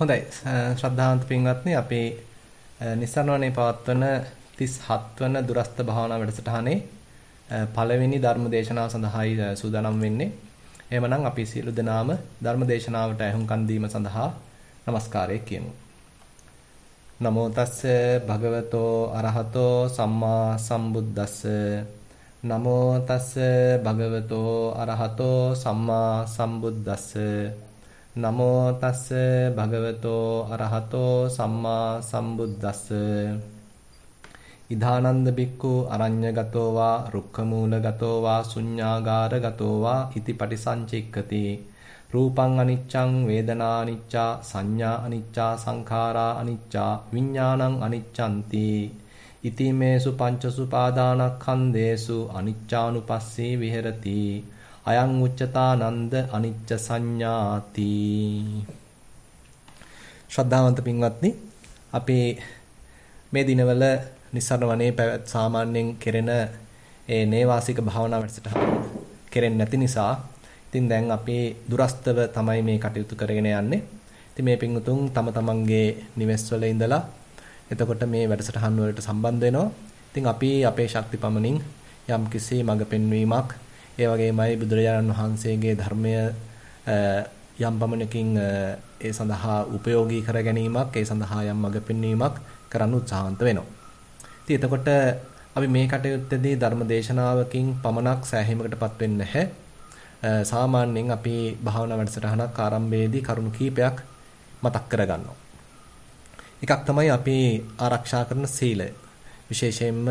හොඳයි ශ්‍රද්ධාවන්ත පින්වත්නි අපි නිස්සරණවනේ පවත්වන 37 වන දුරස්ත භාවනා වැඩසටහනේ පළවෙනි ධර්ම දේශනාව සඳහායි සූදානම් වෙන්නේ. එහෙමනම් අපි සියලු දෙනාම ධර්ම දේශනාවට ඇහුම්කන් දීම සඳහා নমස්කාරය කියමු. නමෝ තස්ස භගවතෝ අරහතෝ සම්මා සම්බුද්දස්ස නමෝ තස්ස භගවතෝ අරහතෝ සම්මා සම්බුද්දස්ස නමෝ තස්ස භගවතෝ අරහතෝ සම්මා සම්බුද්දස්ස ඉදානන්ද බික්ඛු අරඤ්ඤගතෝ වා රුක්ඛමූලගතෝ වා ශුඤ්ඤාගාරගතෝ වා ඉති පටිසංචික්කති රූපං අනිච්ඡං වේදනා අනිච්චා සංඥා අනිච්චා සංඛාරා අනිච්චා විඥානං අනිච්ඡන්ති ඉතිමේසු පංචසු පාදානස්කන්ධේසු අනිච්චානුපස්සී විහෙරති අයං උච්චතානන්ද අනිච්ච සංඥාති. ශ්‍රද්ධාවන්ත පින්වත්නි, අපි මේ දිනවල නිස්සරණ වනයේ සාමාන්‍යයෙන් කෙරෙන ඒ නේවාසික භාවනා වැඩසටහන කෙරෙන්නේ නැති නිසා ඉතින් දැන් අපි දුරස්තව තමයි මේ කටයුතු කරගෙන යන්නේ. ඉතින් මේ පින්වුතුන් තම තමන්ගේ නිවෙස්වල ඉඳලා එතකොට මේ වැඩසටහන් වලට සම්බන්ධ වෙනවා. ඉතින් අපි අපේ ශක්ති පමණින් යම්කිසි මඟ පෙන්වීමක් ඒ වගේමයි බුදුරජාණන් වහන්සේගේ ධර්මය යම් පමණකින් ඒ සඳහා උපයෝගී කර ගැනීමක් ඒ සඳහා යම් මඟ පෙන්වීමක් කරන්න උත්සාහන්ත වෙනවා. ඉතින් එතකොට අපි මේ කටයුත්තේදී ධර්ම දේශනාවකින් පමණක් සෑහීමකටපත් වෙන්නේ නැහැ. සාමාන්‍යයෙන් අපි භාවනා වැඩසටහනක් ආරම්භයේදී කරුණු කීපයක් මතක් කරගන්නවා. එකක් තමයි අපි ආරක්ෂා කරන සීලය. විශේෂයෙන්ම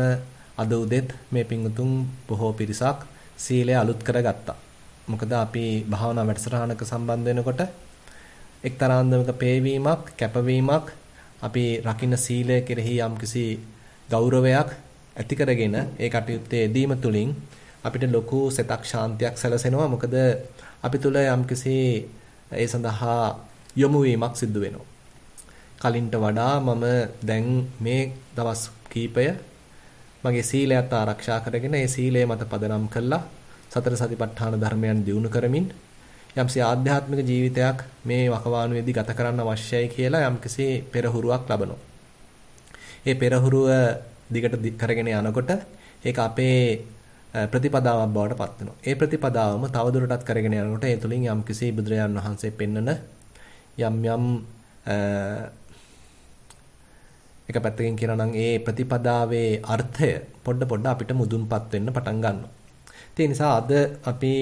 අද උදෙත් මේ පින්වුතුන් බොහෝ පිරිසක් සීලය අලුත් කරගත්තා. මොකද අපි භාවනා වැඩසටහනක සම්බන්ධ වෙනකොට එක්තරා අන්දමක පේවීමක්, කැපවීමක් අපි රකින්න සීලය කෙරෙහි යම්කිසි ගෞරවයක් ඇති කරගෙන ඒ කටයුත්තේ යෙදීම තුළින් අපිට ලොකු සෙතක් ශාන්තියක් සැලසෙනවා. මොකද අපි තුල යම්කිසි ඒ සඳහා යොමු වීමක් සිදු වෙනවා. කලින්ට වඩා මම දැන් මේ දවස් කීපය මගේ සීලයත් ආරක්ෂා කරගෙන ඒ සීලය මත පදනම් කළා සතර සතිපට්ඨාන ධර්මයන් දියුණු කරමින් යම්සි ආධ්‍යාත්මික ජීවිතයක් මේ වකවානුවේදී ගත කරන්න අවශ්‍යයි කියලා යම්කිසි පෙරහුරුවක් ලබනවා. ඒ පෙරහුරුව දිගට කරගෙන යනකොට ඒක අපේ ප්‍රතිපදාවක් බවට පත් වෙනවා. ඒ ප්‍රතිපදාවම තවදුරටත් කරගෙන යනකොට ඒ තුලින් යම්කිසි බුදුරජාණන් වහන්සේ පෙන්වන යම් එක පැත්තකින් කියනවා නම් ඒ ප්‍රතිපදාවේ අර්ථය පොඩ අපිට මුදුන්පත් වෙන්න පටන් ගන්නවා. ඒ නිසා අද අපි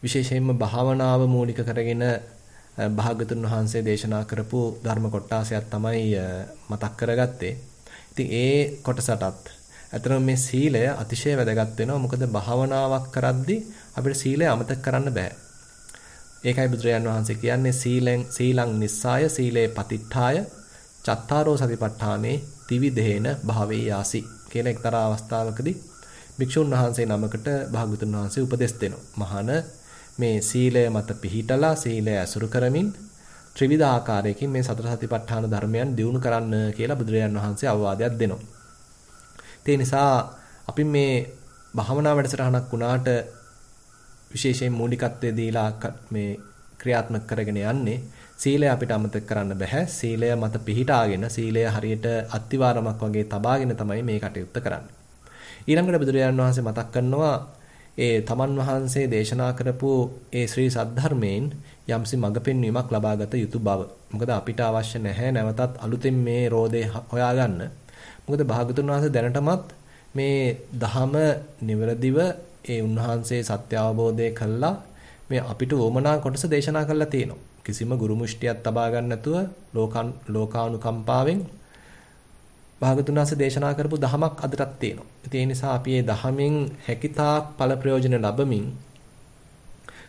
විශේෂයෙන්ම භාවනාව මූලික කරගෙන භාගතුන් වහන්සේ දේශනා කරපු ධර්ම කොටාසයක් තමයි මතක් කරගත්තේ. ඉතින් ඒ කොටසටත් අතරම මේ සීලය අතිශය වැදගත් වෙනවා. මොකද භාවනාවක් කරද්දී අපිට සීලය අමතක කරන්න බෑ. ඒකයි බුදුරජාණන් වහන්සේ කියන්නේ සීලං නිස්සාය සීලේ පතිට්ඨාය චත්තාරෝ සතිපට්ඨානේ ත්‍රිවිධේන භාවේ යාසි කියන එක්තරා අවස්ථාවකදී භික්ෂුන් වහන්සේ නමකට භාගතුන් වහන්සේ උපදෙස් දෙනවා. මහාන මේ සීලය මත පිහිටලා සීලය අසුරු කරමින් ත්‍රිවිධ ආකාරයකින් මේ සතර සතිපට්ඨාන ධර්මයන් දියුණු කරන්න කියලා බුදුරජාණන් වහන්සේ අවවාදයක් දෙනවා. ඒ නිසා අපි මේ භාවනා වැඩසටහනක් වුණාට විශේෂයෙන් මූලිකත්වයේ දීලා මේ ක්‍රියාත්මක කරගෙන යන්නේ සීලය අපිට අමතක කරන්න බෑ. සීලය මත පිහිටාගෙන සීලය හරියට අත්තිවාරමක් වගේ තබාගෙන තමයි මේ කටයුත්ත කරන්නේ. ඊළඟට බුදුරජාණන් වහන්සේ මතක් කරනවා ඒ තමන් වහන්සේ දේශනා කරපු ඒ ශ්‍රී සද්ධර්මයෙන් යම්සි මඟ පෙන්වීමක් ලබාගත යුතු බව. මොකද අපිට අවශ්‍ය නැහැ නැවතත් අලුතෙන් මේ රෝදේ හොයාගන්න. මොකද භාගතුන් වහන්සේ දැනටමත් මේ දහම නිවැරදිව ඒ උන්වහන්සේ සත්‍ය අවබෝධය කළා මේ අපිට වමනා කොටස දේශනා කරලා තියෙනවා. කිසිම ගුරු මුෂ්ටියක් තබා ගන්න නැතුව ලෝකානුකම්පාවෙන් භාගතුන් වහන්සේ දේශනා කරපු දහමක් අදටත් තියෙනවා. ඒ නිසා අපි මේ දහමෙන් හැකිතාක් ඵල ප්‍රයෝජන ලැබමින්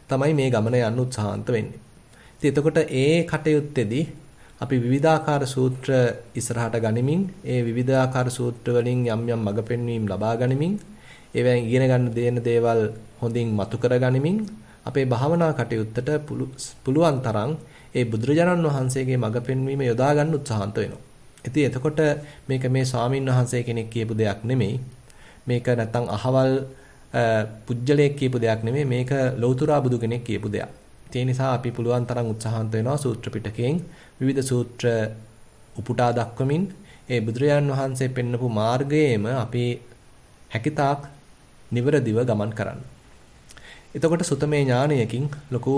තමයි මේ ගමන යන්න උත්සාහන්ත වෙන්නේ. ඉතින් එතකොට ඒ කටයුත්තේදී අපි විවිධාකාර සූත්‍ර ඉස්සරහට ගනිමින් ඒ විවිධාකාර සූත්‍ර වලින් යම් මඟ පෙන්වීම් ලබා ගනිමින් ඒවෙන් ඉගෙන ගන්න දෙන දේවල් හොඳින් මතු කර ගනිමින් අපේ භාවනා කටයුත්තට පුළුවන් තරම් ඒ බුදුරජාණන් වහන්සේගේ මඟ පෙන්වීම යොදා ගන්න උත්සාහන්ත වෙනවා. ඉතින් එතකොට මේක මේ ස්වාමින් වහන්සේ කෙනෙක් කියපු දෙයක් නෙමෙයි. මේක නැත්තම් අහවල් පුජ්‍යලයක් කියපු දෙයක් නෙමෙයි. මේක ලෞතර බුදු කෙනෙක් කියපු දෙයක්. ඒ නිසා අපි පුළුවන් තරම් උත්සාහන්ත වෙනවා සූත්‍ර පිටකයෙන් විවිධ සූත්‍ර උපුටා දක්වමින් ඒ බුදුරජාන් වහන්සේ පෙන්වපු මාර්ගයේම අපි හැකිතාක් නිවරදිව ගමන් කරන්න. එතකොට සුතමේ ඥානයකින් ලොකු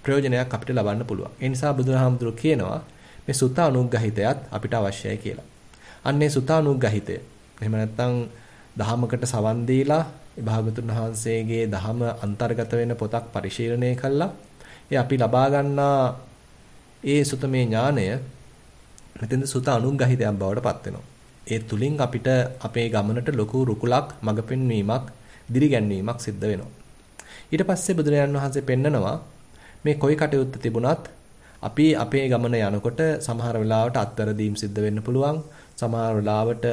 ප්‍රයෝජනයක් අපිට ලබන්න පුළුවන්. ඒ නිසා බුදුහාමුදුරුවෝ කියනවා මේ සුත අනුග්‍රහිතයත් අපිට අවශ්‍යයි කියලා. අන්නේ සුත අනුග්‍රහිතය. එහෙම නැත්නම් දහමකට සවන් දීලා භාගතුන් වහන්සේගේ දහම අන්තර්ගත වෙන පොතක් පරිශීලනය කළා. ඒ අපි ලබා ගන්නා ඒ සුතමේ ඥානය මෙතෙන්ද සුත අනුග්‍රහිතයක් බවට පත් වෙනවා. ඒ තුලින් අපිට අපේ ගමනට ලොකු රුකුලක් මඟ පෙන්වීමක්, දිරිගැන්වීමක් සිද්ධ වෙනවා. ඊට පස්සේ බුදුරජාණන් වහන්සේ පෙන්නනවා මේ කොයි කටයුත්ත තිබුණත් අපි අපේ ගමන යනකොට සමහර වෙලාවට අත්වැරදීම් සිද්ධ වෙන්න පුළුවන්. සමහර වෙලාවට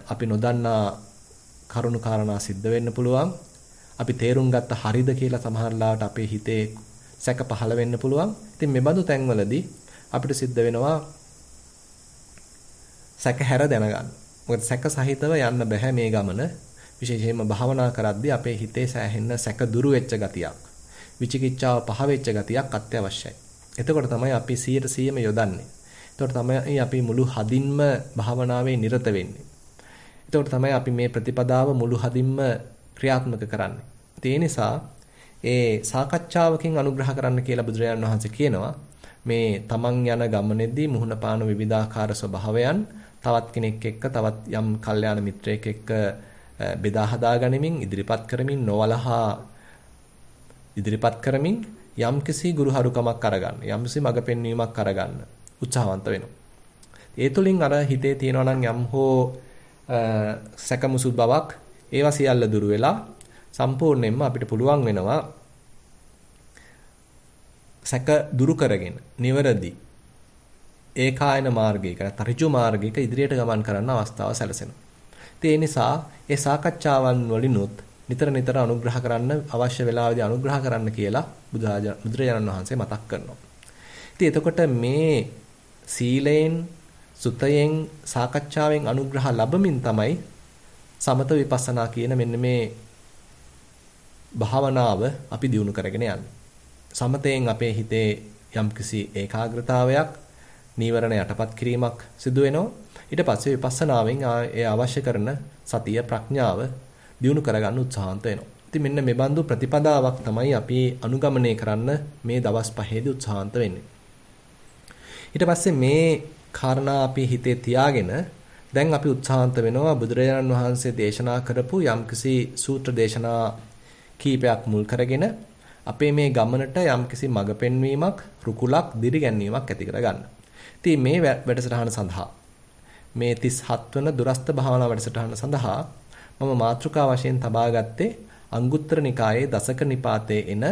අපි නොදන්නා කරුණු කාරණා සිද්ධ වෙන්න පුළුවන්. අපි තේරුම් ගත්ත හරිද කියලා සමහර වෙලාවට අපේ හිතේ සැක පහළ වෙන්න පුළුවන්. ඉතින් මේ බඳු තැන්වලදී අපිට සිද්ධ වෙනවා සැක හැර දැනගන්න. මොකද සැක සහිතව යන්න බෑ මේ ගමන. විශේෂයෙන්ම භාවනා කරද්දී අපේ හිතේ සෑහෙන සැක දුරු වෙච්ච ගතියක්, විචිකිච්ඡාව පහ වෙච්ච ගතියක් අත්‍යවශ්‍යයි. එතකොට තමයි අපි 100%ම යොදන්නේ. එතකොට තමයි අපි මුළු හදින්ම භාවනාවේ නිරත වෙන්නේ. එතකොට තමයි අපි මේ ප්‍රතිපදාව මුළු හදින්ම ක්‍රියාත්මක කරන්නේ. ඒ නිසා ඒ සාකච්ඡාවකින් අනුග්‍රහ කරන්න කියලා බුදුරජාණන් වහන්සේ කියනවා. මේ තමන් යන ගමනේදී මුහුණ පාන විවිධාකාර ස්වභාවයන් තවත් කෙනෙක් එක්ක තවත් යම් කල්යාණ මිත්‍රයෙක් එක්ක බෙදා හදා ගනිමින් ඉදිරිපත් කරමින් නොවලහා ඉදිරිපත් කරමින් යම්කිසි ගුරුහරුකමක් අරගන්න යම්කිසි මඟ පෙන්වීමක් අරගන්න උත්සාහවන්ත වෙනවා. ඒ තුලින් අර හිතේ තියෙනවා නම් යම් හෝ සැකමුසු බවක් ඒවා සියල්ල දුරු වෙලා සම්පූර්ණයෙන්ම අපිට පුළුවන් වෙනවා සැක දුරු කරගෙන නිවැරදි ඒකායන මාර්ගයක නැත්නම් ඍජු මාර්ගයක ඉදිරියට ගමන් කරන්න අවස්ථාව සැලසෙනවා. ඒ නිසා ඒ සාකච්ඡාවන් වලිනුත් නිතර නිතර අනුග්‍රහ කරන්න අවශ්‍ය වෙලාවදී අනුග්‍රහ කරන්න කියලා බුදුරජාණන් වහන්සේ මතක් කරනවා. ඉතින් එතකොට මේ සීලයෙන්, සුතයෙන්, සාකච්ඡාවෙන් අනුග්‍රහ ලැබමින් තමයි සමත විපස්සනා කියන මෙන්න මේ භාවනාව අපි දියුණු කරගෙන යන්නේ. සමතයෙන් අපේ හිතේ යම්කිසි ඒකාග්‍රතාවයක්, නීවරණ යටපත් කිරීමක් සිදු වෙනවා. ඊට පස්සේ විපස්සනාවෙන් ඒ අවශ්‍ය කරන සතිය ප්‍රඥාව දියුණු කරගන්න උත්සාහන්ත වෙනවා. ඉතින් මෙන්න මේ බඳු ප්‍රතිපදාවක් තමයි අපි අනුගමනය කරන්න මේ දවස් පහේදී උත්සාහන්ත වෙන්නේ. ඊට පස්සේ මේ කාරණා අපි හිතේ තියාගෙන දැන් අපි උත්සාහන්ත වෙනවා බුදුරජාණන් වහන්සේ දේශනා කරපු යම්කිසි සූත්‍ර දේශනා කීපයක් මුල් කරගෙන අපේ මේ ගමනට යම්කිසි මඟ පෙන්වීමක්, රුකුලක්, දිරිගැන්වීමක් ඇති කරගන්න. ඉතින් මේ වැඩසටහන සඳහා මේ 37 වන දුරස්ත භාවනා වැඩසටහන සඳහා මම මාතෘකා වශයෙන් තබා ගත්තේ අංගුත්තර නිකායේ දසක නිපාතයේ එන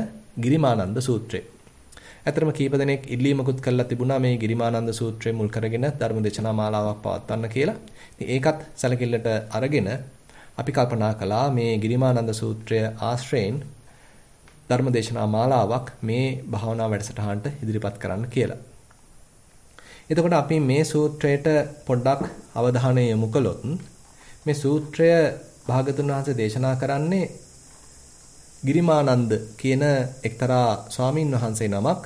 ගිරිමානන්ද සූත්‍රය. ඇතරම කීප දෙනෙක් ඉල්ලීමකුත් කළා තිබුණා මේ ගිරිමානන්ද සූත්‍රය මුල් කරගෙන ධර්ම දේශනා මාලාවක් පවත්වන්න කියලා. ඉතින් ඒකත් සැලකිල්ලට අරගෙන අපි කල්පනා කළා මේ ගිරිමානන්ද සූත්‍රය ආශ්‍රයෙන් ධර්ම දේශනා මාලාවක් මේ භාවනා වැඩසටහනට ඉදිරිපත් කරන්න කියලා. එතකොට අපි මේ සූත්‍රයට පොඩ්ඩක් අවධානය යොමු කළොත් මේ සූත්‍රය භාගතුන් වහන්සේ දේශනා කරන්නේ ගිරිමානන්ද කියන එක්තරා ස්වාමින් වහන්සේ නමක්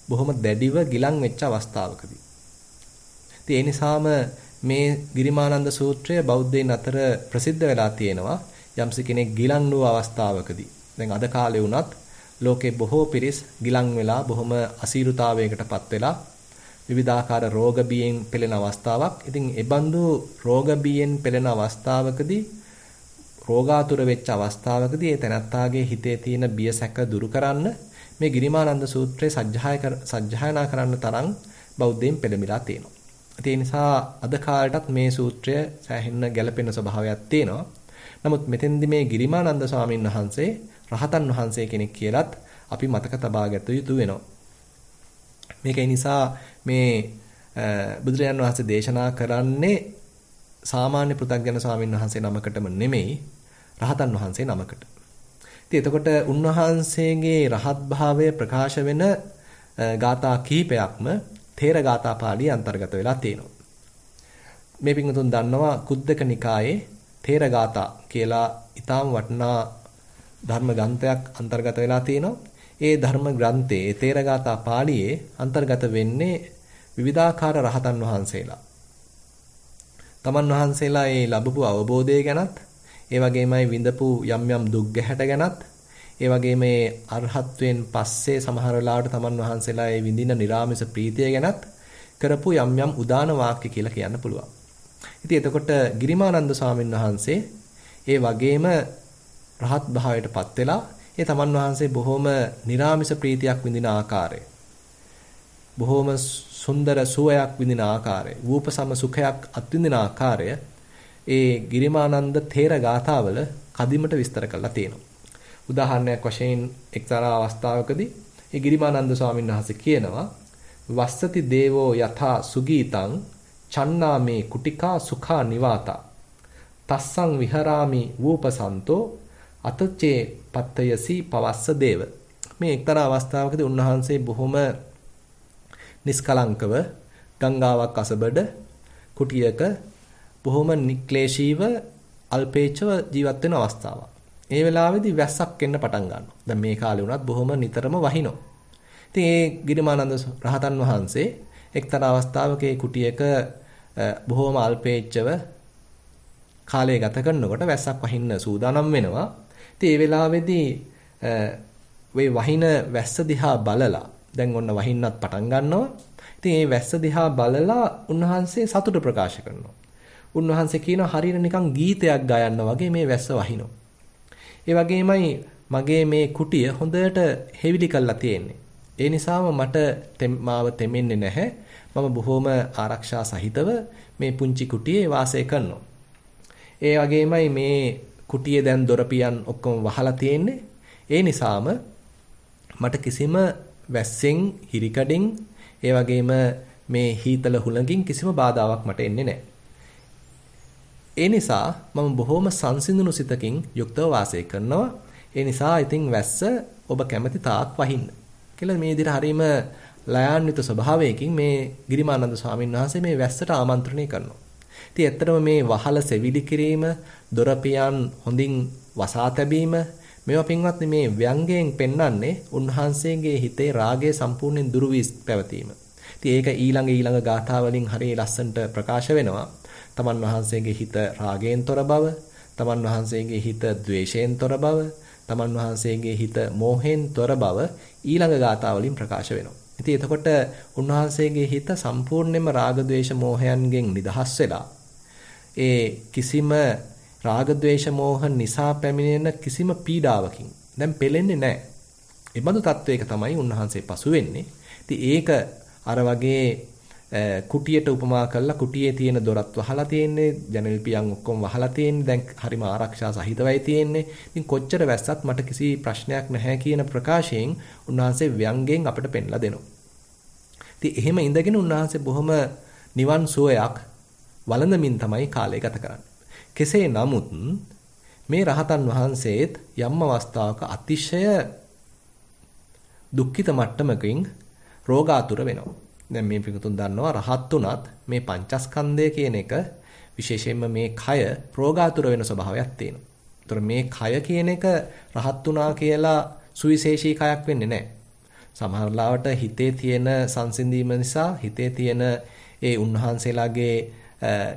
බොහොම දැඩිව ගිලන් වෙච්ච අවස්ථාවකදී. ඉතින් ඒ නිසාම මේ ගිරිමානන්ද සූත්‍රය බෞද්ධයන් අතර ප්‍රසිද්ධ වෙලා තියෙනවා යම්සි කෙනෙක් ගිලන් වූ අවස්ථාවකදී. දැන් අද කාලේ වුණත් ලෝකේ බොහෝ පිරිස් ගිලන් වෙලා බොහොම අසීරුතාවයකටපත් වෙලා විවිධාකාර රෝග බියෙන් පෙළෙන අවස්ථාවක්. ඉතින් ඒ බඳු රෝග බියෙන් පෙළෙන අවස්ථාවකදී රෝගාතුර වෙච්ච අවස්ථාවකදී ඒ තැනත්තාගේ හිතේ තියෙන බිය සැක දුරු කරන්න මේ ගිරිමානන්ද සූත්‍රය සජ්ජායනා කරන්න තරම් බෞද්ධයන් පෙළඹිලා තියෙනවා. ඒ නිසා අද කාලයටත් මේ සූත්‍රය සෑහෙන්න ගැළපෙන ස්වභාවයක් තියෙනවා. නමුත් මෙතෙන්දි මේ ගිරිමානන්ද ස්වාමීන් වහන්සේ රහතන් වහන්සේ කෙනෙක් කියලත් අපි මතක තබා ගත යුතු වෙනවා. මේක නිසා මේ බුදුරජාණන් වහන්සේ දේශනා කරන්නේ සාමාන්‍ය පෘථග්ජන ස්වාමීන් වහන්සේ නමකටම නෙමෙයි රහතන් වහන්සේ නමකට. ඉතින් එතකොට උන්වහන්සේගේ රහත් භාවය ප්‍රකාශ වෙන ගාථා කීපයක්ම තේර ගාථා පාළියේ අන්තර්ගත වෙලා තියෙනවා. මේ පිටුතුන් දන්නවා කුද්දක නිකායේ තේර ගාථා කියලා ඊටාම් වටිනා ධර්ම ග්‍රන්ථයක් අන්තර්ගත වෙලා තියෙනවා. ඒ ධර්ම ග්‍රන්ථයේ තේරගාථා පාළියේ අන්තර්ගත වෙන්නේ විවිධාකාර රහතන් වහන්සේලා. තමන් වහන්සේලා ඒ ලැබපු අවබෝධය ගැනත්, ඒ වගේමයි විඳපු යම් යම් දුක් ගැහැට ගැනත්, ඒ වගේම මේ අරහත්වෙන් පස්සේ සමහර වෙලාවට තමන් වහන්සේලා ඒ විඳින නිරාමිස ප්‍රීතිය ගැනත් කරපු යම් යම් උදාන වාක්‍ය කියලා කියන්න පුළුවන්. ඉතින් එතකොට ගිරිමානන්ද ස්වාමීන් වහන්සේ ඒ වගේම රහත් භාවයටපත් වෙලා ඒ තමන් වහන්සේ බොහොම නිරාමිස ප්‍රීතියක් විඳින ආකාරය, බොහොම සුන්දර සුවයක් විඳින ආකාරය, වූපසම සුඛයක් අත්විඳින ආකාරය ඒ ගිරිමානන්ද තේර ගාථාවල කදිමට විස්තර කරලා තියෙනවා. උදාහරණයක් වශයෙන් එක්තරා අවස්ථාවකදී ඒ ගිරිමානන්ද ස්වාමීන් වහන්සේ කියනවා වස්සති දේවෝ යථා සුගීතං චන්නාමේ කුටිකා සුඛා නිවාතා තස්සං විහරාමි වූපසන්තෝ අතචේ පත්තයසි පවස්ස දේව. මේ එක්තරා අවස්ථාවකදී උන්වහන්සේ බොහොම නිස්කලංකව ගංගාවක් අසබඩ කුටියක බොහොම නික්ලේශීව අල්පේච්ඡව ජීවත් වෙන අවස්ථාවක්. ඒ වෙලාවේදී වැස්සක් එන්න පටන් ගන්නවා. දැන් මේ කාලේ වුණත් බොහොම නිතරම වහිනවා. ඉතින් ඒ ගිරිමානන්ද රහතන් වහන්සේ එක්තරා අවස්ථාවක ඒ කුටියක බොහොම අල්පේච්ඡව කාලය ගත කරනකොට වැස්සක් වහින්න සූදානම් වෙනවා. ඉතින් ඒ වෙලාවේදී මේ වහින වැස්ස දිහා බලලා දැන් ඔන්න වහින්නත් පටන් ගන්නවා. ඉතින් මේ වැස්ස දිහා බලලා උන්වහන්සේ සතුට ප්‍රකාශ කරනවා. උන්වහන්සේ කියනවා හරියට නිකන් ගීතයක් ගයන්න වගේ මේ වැස්ස වහිනවා. ඒ වගේමයි මගේ මේ කුටිය හොඳට හෙවිලි කරලා තියෙන්නේ. ඒ නිසාම මට මාව තෙමෙන්නේ නැහැ. මම බොහොම ආරක්ෂා සහිතව මේ පුංචි කුටියේ වාසය කරනවා. ඒ වගේමයි මේ කුටියේ දැන් දොරපියන් ඔක්කොම වහලා තියෙන්නේ. ඒ නිසාම මට කිසිම වැස්සෙන්, හිරිකඩෙන්, ඒ වගේම මේ හීතල හුළඟින් කිසිම බාධාවක් මට එන්නේ නැහැ. ඒ නිසා මම බොහොම සංසිඳුණු සිතකින් යුක්තව වාසය කරනවා. ඒ නිසා ඉතින් වැස්ස ඔබ කැමති තාක් වහින්න කියලා මේ විදිහට හරීම ලයාන්විත ස්වභාවයකින් මේ ගිරිමානන්ද ස්වාමීන් වහන්සේ මේ වැස්සට ආමන්ත්‍රණය කරනවා. ඉතින් ඇත්තටම මේ වහල සෙවිලි කිරීම, දොරපියන් හොඳින් වසා තැබීම මේවා පින්වත්නි මේ ව්‍යංගයෙන් පෙන්වන්නේ උන්වහන්සේගේ හිතේ රාගය සම්පූර්ණයෙන් දුරු වී පැවතීම. ඉතින් ඒක ඊළඟ ගාථා වලින් හරිය ලස්සනට ප්‍රකාශ වෙනවා. තමන් වහන්සේගේ හිත රාගයෙන් තොර බව, තමන් වහන්සේගේ හිත ද්වේෂයෙන් තොර බව, තමන් වහන්සේගේ හිත මෝහයෙන් තොර බව ඊළඟ ගාථා වලින් ප්‍රකාශ වෙනවා. ඉතින් එතකොට උන්වහන්සේගේ හිත සම්පූර්ණයෙන්ම රාග ද්වේෂ මෝහයන්ගෙන් නිදහස් වෙලා ඒ කිසිම රාග ද්වේෂ මෝහ නිසා පැමිණෙන කිසිම පීඩාවකින් දැන් පෙලෙන්නේ නැහැ. ඒ බඳු තත්වයක තමයි උන්වහන්සේ පසු වෙන්නේ. ඉතින් ඒක අර වගේ කුටියට උපමා කරලා කුටියේ තියෙන දොරත් වහලා තියෙන්නේ, ජනෙල් පියන් ඔක්කොම වහලා තියෙන්නේ, දැන් හරිම ආරක්ෂා සහිතවයි තියෙන්නේ. ඉතින් කොච්චර වැස්සත් මට කිසි ප්‍රශ්නයක් නැහැ කියන ප්‍රකාශයෙන් උන්වහන්සේ ව්‍යංගයෙන් අපිට පෙන්ලා දෙනවා. ඉතින් එහෙම ඉඳගෙන උන්වහන්සේ බොහොම නිවන් සුවයක් වළඳමින් තමයි කාලය ගත කරන්නේ. කෙසේ නමුත් මේ රහතන් වහන්සේත් යම් අවස්ථාවක අතිශය දුක්ඛිත මට්ටමකින් රෝගාතුර වෙනවා. දැන් මේ පිටුතුන් දන්නවා රහත් උනත් මේ පංචස්කන්ධය කියන එක විශේෂයෙන්ම මේ කය රෝගාතුර වෙන ස්වභාවයක් තියෙනවා. ඒතර මේ කය කියන එක රහත් උනා කියලා සුවිශේෂී කයක් වෙන්නේ නැහැ. සමහර ලාවට හිතේ තියෙන සංසිඳීම නිසා, හිතේ තියෙන ඒ උන්වහන්සේලාගේ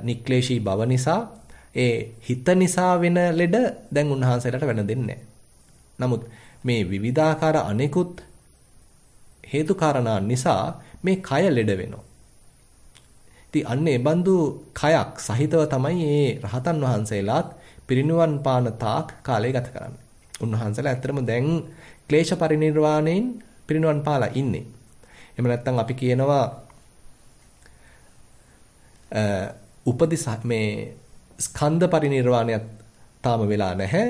නික්ලේශී බව නිසා, ඒ හිත නිසා වෙන ලෙඩ දැන් උන්වහන්සේලාට වෙන දෙන්නේ නමුත් මේ විවිධාකාර අනෙකුත් හේතු කාරණා නිසා මේ කය ලෙඩ වෙනවා. ඉතින් අන්න ඒ බඳු කයක් සහිතව තමයි මේ රහතන් වහන්සේලාත් පිරිනිවන් පාන තාක් කාලය ගත කරන්නේ. උන්වහන්සේලා ඇත්තටම දැන් ක්ලේශ පරිනිර්වාණයෙන් පිරිනිවන් පාලා ඉන්නේ. එහෙම නැත්නම් අපි කියනවා මේ ස්කන්ධ පරිනිර්වාණයක් තාම වෙලා නැහැ.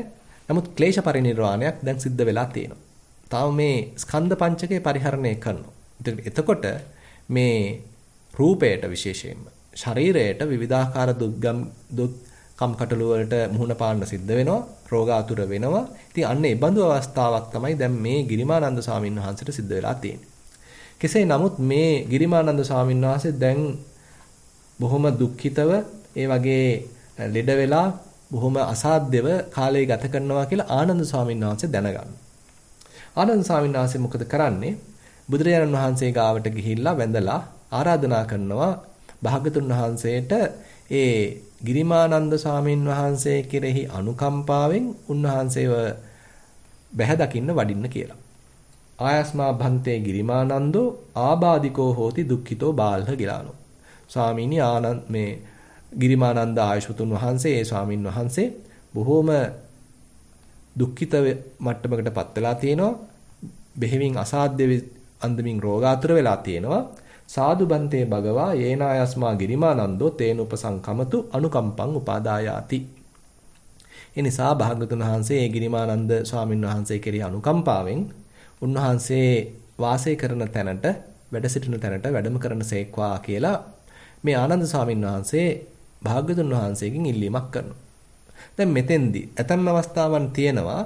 නමුත් ක්ලේශ පරිනිර්වාණයක් දැන් සිද්ධ වෙලා තියෙනවා. තාම මේ ස්කන්ධ පංචකය පරිහරණය කරනවා. එතකොට මේ රූපයට විශේෂයෙන්ම ශරීරයට විවිධාකාර දුක්ඛම් කටළු වලට මුහුණ පාන්න සිද්ධ වෙනවා, රෝගාතුර වෙනවා. ඉතින් අන්න ඒ බඳු අවස්ථාවක් තමයි දැන් මේ ගිරිමානන්ද ස්වාමීන් වහන්සේට සිද්ධ වෙලා තියෙන්නේ. කෙසේ නමුත් මේ ගිරිමානන්ද ස්වාමීන් වහන්සේ දැන් බොහොම දුක්ඛිතව ඒ වගේ ලෙඩ වෙලා බොහොම අසාධ්‍යව කාලය ගත කරනවා කියලා ආනන්ද ස්වාමීන් වහන්සේ දැනගන්නවා. ආනන්ද ස්වාමීන් වහන්සේ මොකද කරන්නේ? බුදුරජාණන් වහන්සේ ගාවට ගිහිල්ලා වැඳලා ආරාධනා කරනවා භාග්‍යතුන් වහන්සේට ඒ ගිරිමානන්ද ස්වාමීන් වහන්සේ කෙරෙහි අනුකම්පාවෙන් උන්වහන්සේව බැහැ දකින්න වඩින්න කියලා. ආයස්මා භන්තේ ගිරිමානන්දෝ ආබාධිකෝ හෝති දුක්ඛිතෝ බාල්හ ගිලානෝ. ස්වාමීනි ආනන්ද මේ ගිරිමානන්ද ආයුෂ්මතුන් වහන්සේ ඒ ස්වාමීන් වහන්සේ බොහෝම දුක්ඛිත මට්ටමකටපත් වෙලා තියෙනවා. බෙහෙවින් අසාධ්‍ය අන්දමින් රෝගාතුර වෙලා තියෙනවා. සාදු බන්තේ භගවා යේනායස්මා ගිරිමානන්දෝ තේන උපසංකමතු අනුකම්පං උපාදායාති. ඒ නිසා භාග්‍යවතුන් වහන්සේ ඒ ගිරිමානන්ද ස්වාමීන් වහන්සේ කෙරෙහි අනුකම්පාවෙන් උන්වහන්සේ වාසය කරන තැනට වැඩ සිටින තැනට වැඩම කරන සේක්වා කියලා මේ ආනන්ද ස්වාමීන් වහන්සේ භාග්‍යවතුන් වහන්සේගෙන් ඉල්ලීමක් කරනවා. දැන් මෙතෙන්දී ඇතම් අවස්ථාවන් තියෙනවා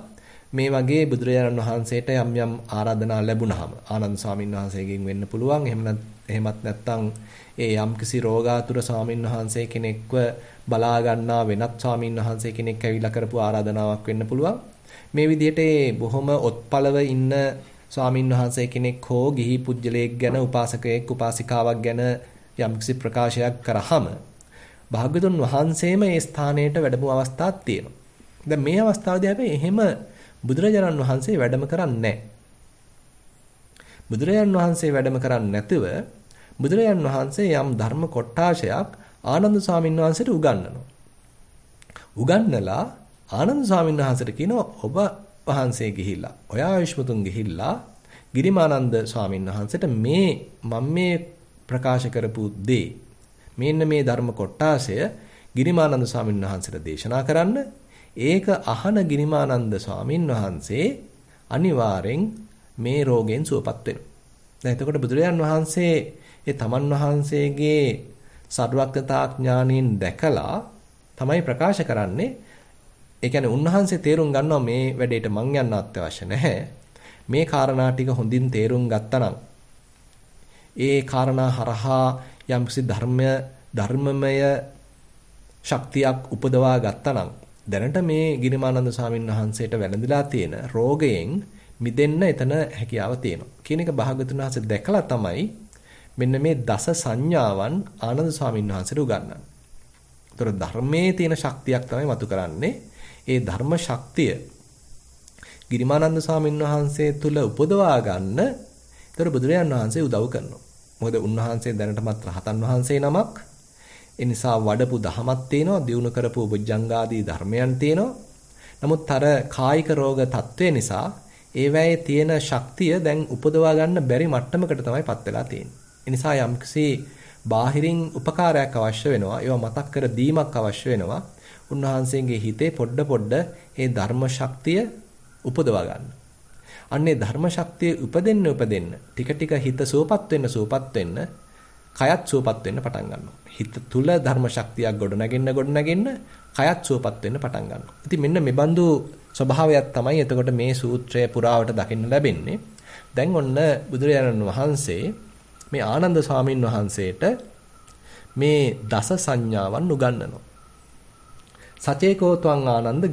මේ වගේ බුදුරජාණන් වහන්සේට යම් යම් ආරාධනා ලැබුණාම ආනන්ද ස්වාමීන් වහන්සේගෙන් වෙන්න පුළුවන්. එහෙමත් නැත්නම් ඒ යම්කිසි රෝගාතුර ස්වාමීන් වහන්සේ කෙනෙක්ව බලා ගන්නා වෙනත් ස්වාමීන් වහන්සේ කෙනෙක් ඇවිල්ලා කරපු ආරාධනාවක් වෙන්න පුළුවන්. මේ විදිහට බොහොම ඔත්පලව ඉන්න ස්වාමීන් වහන්සේ කෙනෙක් හෝ ගිහි පුජ්‍යලයක් ගැන උපාසකයෙක් උපාසිකාවක් ගැන යම්කිසි ප්‍රකාශයක් කරාම භාග්‍යවතුන් වහන්සේම ඒ ස්ථානයට වැඩම අවස්ථාවක් තියෙනවා. දැන් මේ අවස්ථාවේදී හැබැයි එහෙම බුදුරජාණන් වහන්සේ වැඩම කරන්නේ නැහැ. බුදුරජාණන් වහන්සේ වැඩම කරන්නේ නැතුව බුදුරජාණන් වහන්සේ යම් ධර්ම කොටාශයක් ආනන්ද ස්වාමීන් වහන්සේට උගන්වනවා. උගන්වලා ආනන්ද ස්වාමීන් වහන්සේට කියනවා ඔබ වහන්සේ ගිහිල්ලා ඔය ආයුෂ්මතුන් ගිහිල්ලා ගිරිමානන්ද ස්වාමීන් වහන්සේට මම මේ ප්‍රකාශ කරපු දේ මෙන්න මේ ධර්ම කොටාශය ගිරිමානන්ද ස්වාමීන් වහන්සේට දේශනා කරන්න. ඒක අහන ගිරිමානන්ද ස්වාමීන් වහන්සේ අනිවාර්යෙන් මේ රෝගයෙන් සුවපත් වෙනවා. දැන් එතකොට බුදුරජාන් වහන්සේ ඒ තමන් වහන්සේගේ සර්වඥතා ඥාණයෙන් දැකලා තමයි ප්‍රකාශ කරන්නේ. ඒ කියන්නේ උන්වහන්සේ තේරුම් ගන්නවා මේ වැඩේට මං යන්න අත්‍යවශ්‍ය නැහැ. මේ කාරණා ටික හොඳින් තේරුම් ගත්තනම් ඒ කාරණා හරහා යම්කිසි ධර්මමය ශක්තියක් උපදවා ගත්තනම් දැනට මේ ගිරිමානන්ද ස්වාමීන් වහන්සේට වැළඳිලා තියෙන රෝගයෙන් මිදෙන්න එතන හැකියාව තියෙනවා කියන එක භාග්‍යවතුන් වහන්සේ දැකලා තමයි මෙන්න මේ දස සංඥාවන් ආනන්ද ස්වාමීන් වහන්සේට උගන්වන්නේ. ඒතර ධර්මයේ තියෙන ශක්තියක් තමයි මතු කරන්නේ. ඒ ධර්ම ශක්තිය ගිරිමානන්ද ස්වාමීන් වහන්සේ තුල උපදවා ගන්න ඒතර බුදුරජාන් වහන්සේ උදව් කරනවා. මොකද උන්වහන්සේ දැනටමත් රහතන් වහන්සේ නමක්. ඒ නිසා වඩපු දහමක් තියෙනවා, දියුණු කරපු බොජ්ජංගාදී ධර්මයන් තියෙනවා. නමුත් අර කායික රෝග තත්ත්වය නිසා ඒවැයේ තියෙන ශක්තිය දැන් උපදවා ගන්න බැරි මට්ටමකට තමයිපත් වෙලා තියෙන්නේ. ඒ නිසා යම්කිසි බාහිරින් උපකාරයක් අවශ්‍ය වෙනවා. ඒවා මතක් කර දීමක් අවශ්‍ය වෙනවා. උන්වහන්සේගේ හිතේ පොඩ ඒ ධර්ම ශක්තිය උපදවා ගන්න. අන්නේ ධර්ම ශක්තිය උපදින්න ටික ටික හිත සුවපත් වෙන්න කයත් සුවපත් වෙන්න පටන් ගන්නවා. හිත තුල ධර්ම ශක්තියක් ගොඩනගෙන්න කයත් සුවපත් වෙන්න පටන් ගන්නවා. ඉතින් මෙන්න මේ බඳු ස්වභාවයක් තමයි එතකොට මේ සූත්‍රය පුරාවට දකින්න ලැබෙන්නේ. දැන් ඔන්න බුදුරජාණන් වහන්සේ මේ ආනන්ද ස්වාමීන් වහන්සේට මේ දස සංඥාවන් උගන්වනවා. සචේකෝ ත්වං ආනන්ද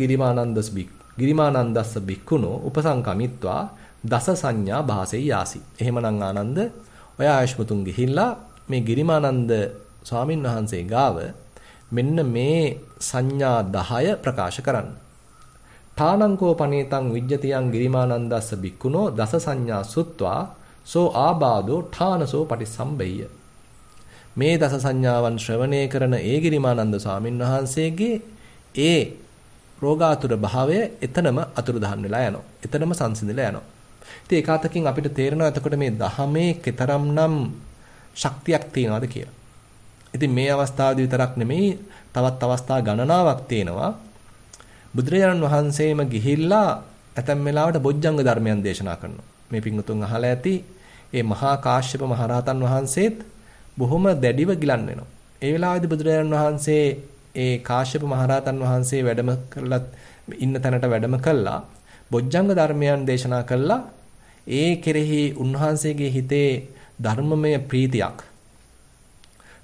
ගිරිමානන්දස්ස බික්ඛුනෝ උපසංකමිත්වා දස සංඥා භාසෙයි යාසි. එහෙමනම් ආනන්ද ඔය ආයුෂ්මතුන් ගිහිල්ලා මේ ගිරිමානන්ද ස්වාමීන් වහන්සේ ගාව මෙන්න මේ සංඥා 10 ප්‍රකාශ කරන්න. ඨානංකෝ පනේතං විජ්ජතියං ගිරිමානන්දස්ස බික්ඛුනෝ දස සංඥා සුත්වා සෝ ආබාධෝ ඨානසෝ පටිසම්බෙය්‍ය. මේ දස සංඥාවන් ශ්‍රවණය කරන ඒ ගිරිමානන්ද ස්වාමීන් වහන්සේගේ ඒ රෝගාතුර භාවය එතනම අතුරුදහන් වෙලා යනවා. එතනම සංසිඳිලා යනවා. ඉතින් ඒකාතකින් අපිට තේරෙනවා එතකොට මේ දහමේ කතරම්නම් ශක්තියක් තියනවාද කියලා. ඉතින් මේ අවස්ථාවේදී විතරක් නෙමෙයි තවත් අවස්ථා ගණනාවක් තියෙනවා. බුදුරජාණන් වහන්සේම ගිහිල්ලා ඇතැම් වෙලාවට බොජ්ජංග ධර්මයන් දේශනා කරනවා. මේ පිංගුතුන් අහලා ඇති මේ මහා කාශ්‍යප මහරහතන් වහන්සේත් බොහොම දැඩිව ගිලන් වෙනවා. ඒ වෙලාවේදී බුදුරජාණන් වහන්සේ ඒ කාශ්‍යප මහරහතන් වහන්සේ වැඩම කරලා ඉන්න තැනට වැඩම කළා බොජ්ජංග ධර්මයන් දේශනා කළා. ඒ කෙරෙහි උන්වහන්සේගේ හිතේ ධර්මමය ප්‍රීතියක්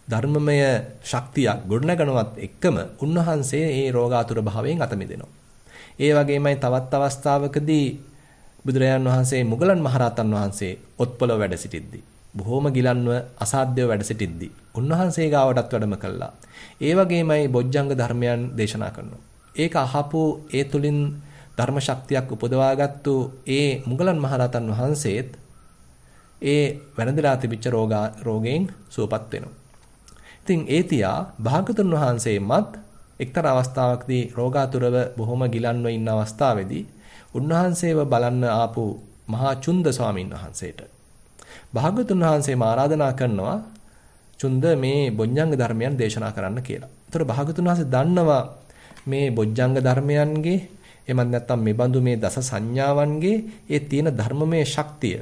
ධර්මමය ශක්තියක් ගොඩනගනවත් එක්කම උන්වහන්සේ ඒ රෝගාතුර භාවයෙන් අත මිදෙනවා. ඒ වගේමයි තවත් අවස්ථාවකදී බුදුරජාණන් වහන්සේ මුගලන් මහරහතන් වහන්සේ ඔත්පොළ වැඩ සිටිද්දී බොහෝම ගිලන්ව අසාධ්‍යව වැඩ සිටිද්දී උන්වහන්සේ ගාවටත් වැඩම කළා. ඒ වගේමයි බොජ්ජංග ධර්මයන් දේශනා කරනවා. ඒක අහපු ඒ තුලින් ධර්ම ශක්තියක් උපදවාගත්තු ඒ මුගලන් මහරහතන් වහන්සේත් ඒ වැළඳලා තිබිච්ච රෝගයෙන් සුවපත් වෙනවා. ඉතින් ඒ තියා භාගතුන් වහන්සේමත් එක්තරා අවස්ථාවකදී රෝගාතුරව බොහොම ගිලන්ව ඉන්න අවස්ථාවේදී උන්වහන්සේව බලන්න ආපු මහා චුන්ද ස්වාමීන් වහන්සේට භාගතුන් වහන්සේම ආරාධනා කරනවා චුන්ද මේ බොජ්ජංග ධර්මයන් දේශනා කරන්න කියලා. ඒතර භාගතුන් වහන්සේ දන්නවා මේ බොජ්ජංග ධර්මයන්ගේ එමත් නැත්නම් මේ බඳු මේ දස සංඥාවන්ගේ ඒ තියෙන ධර්මමය ශක්තිය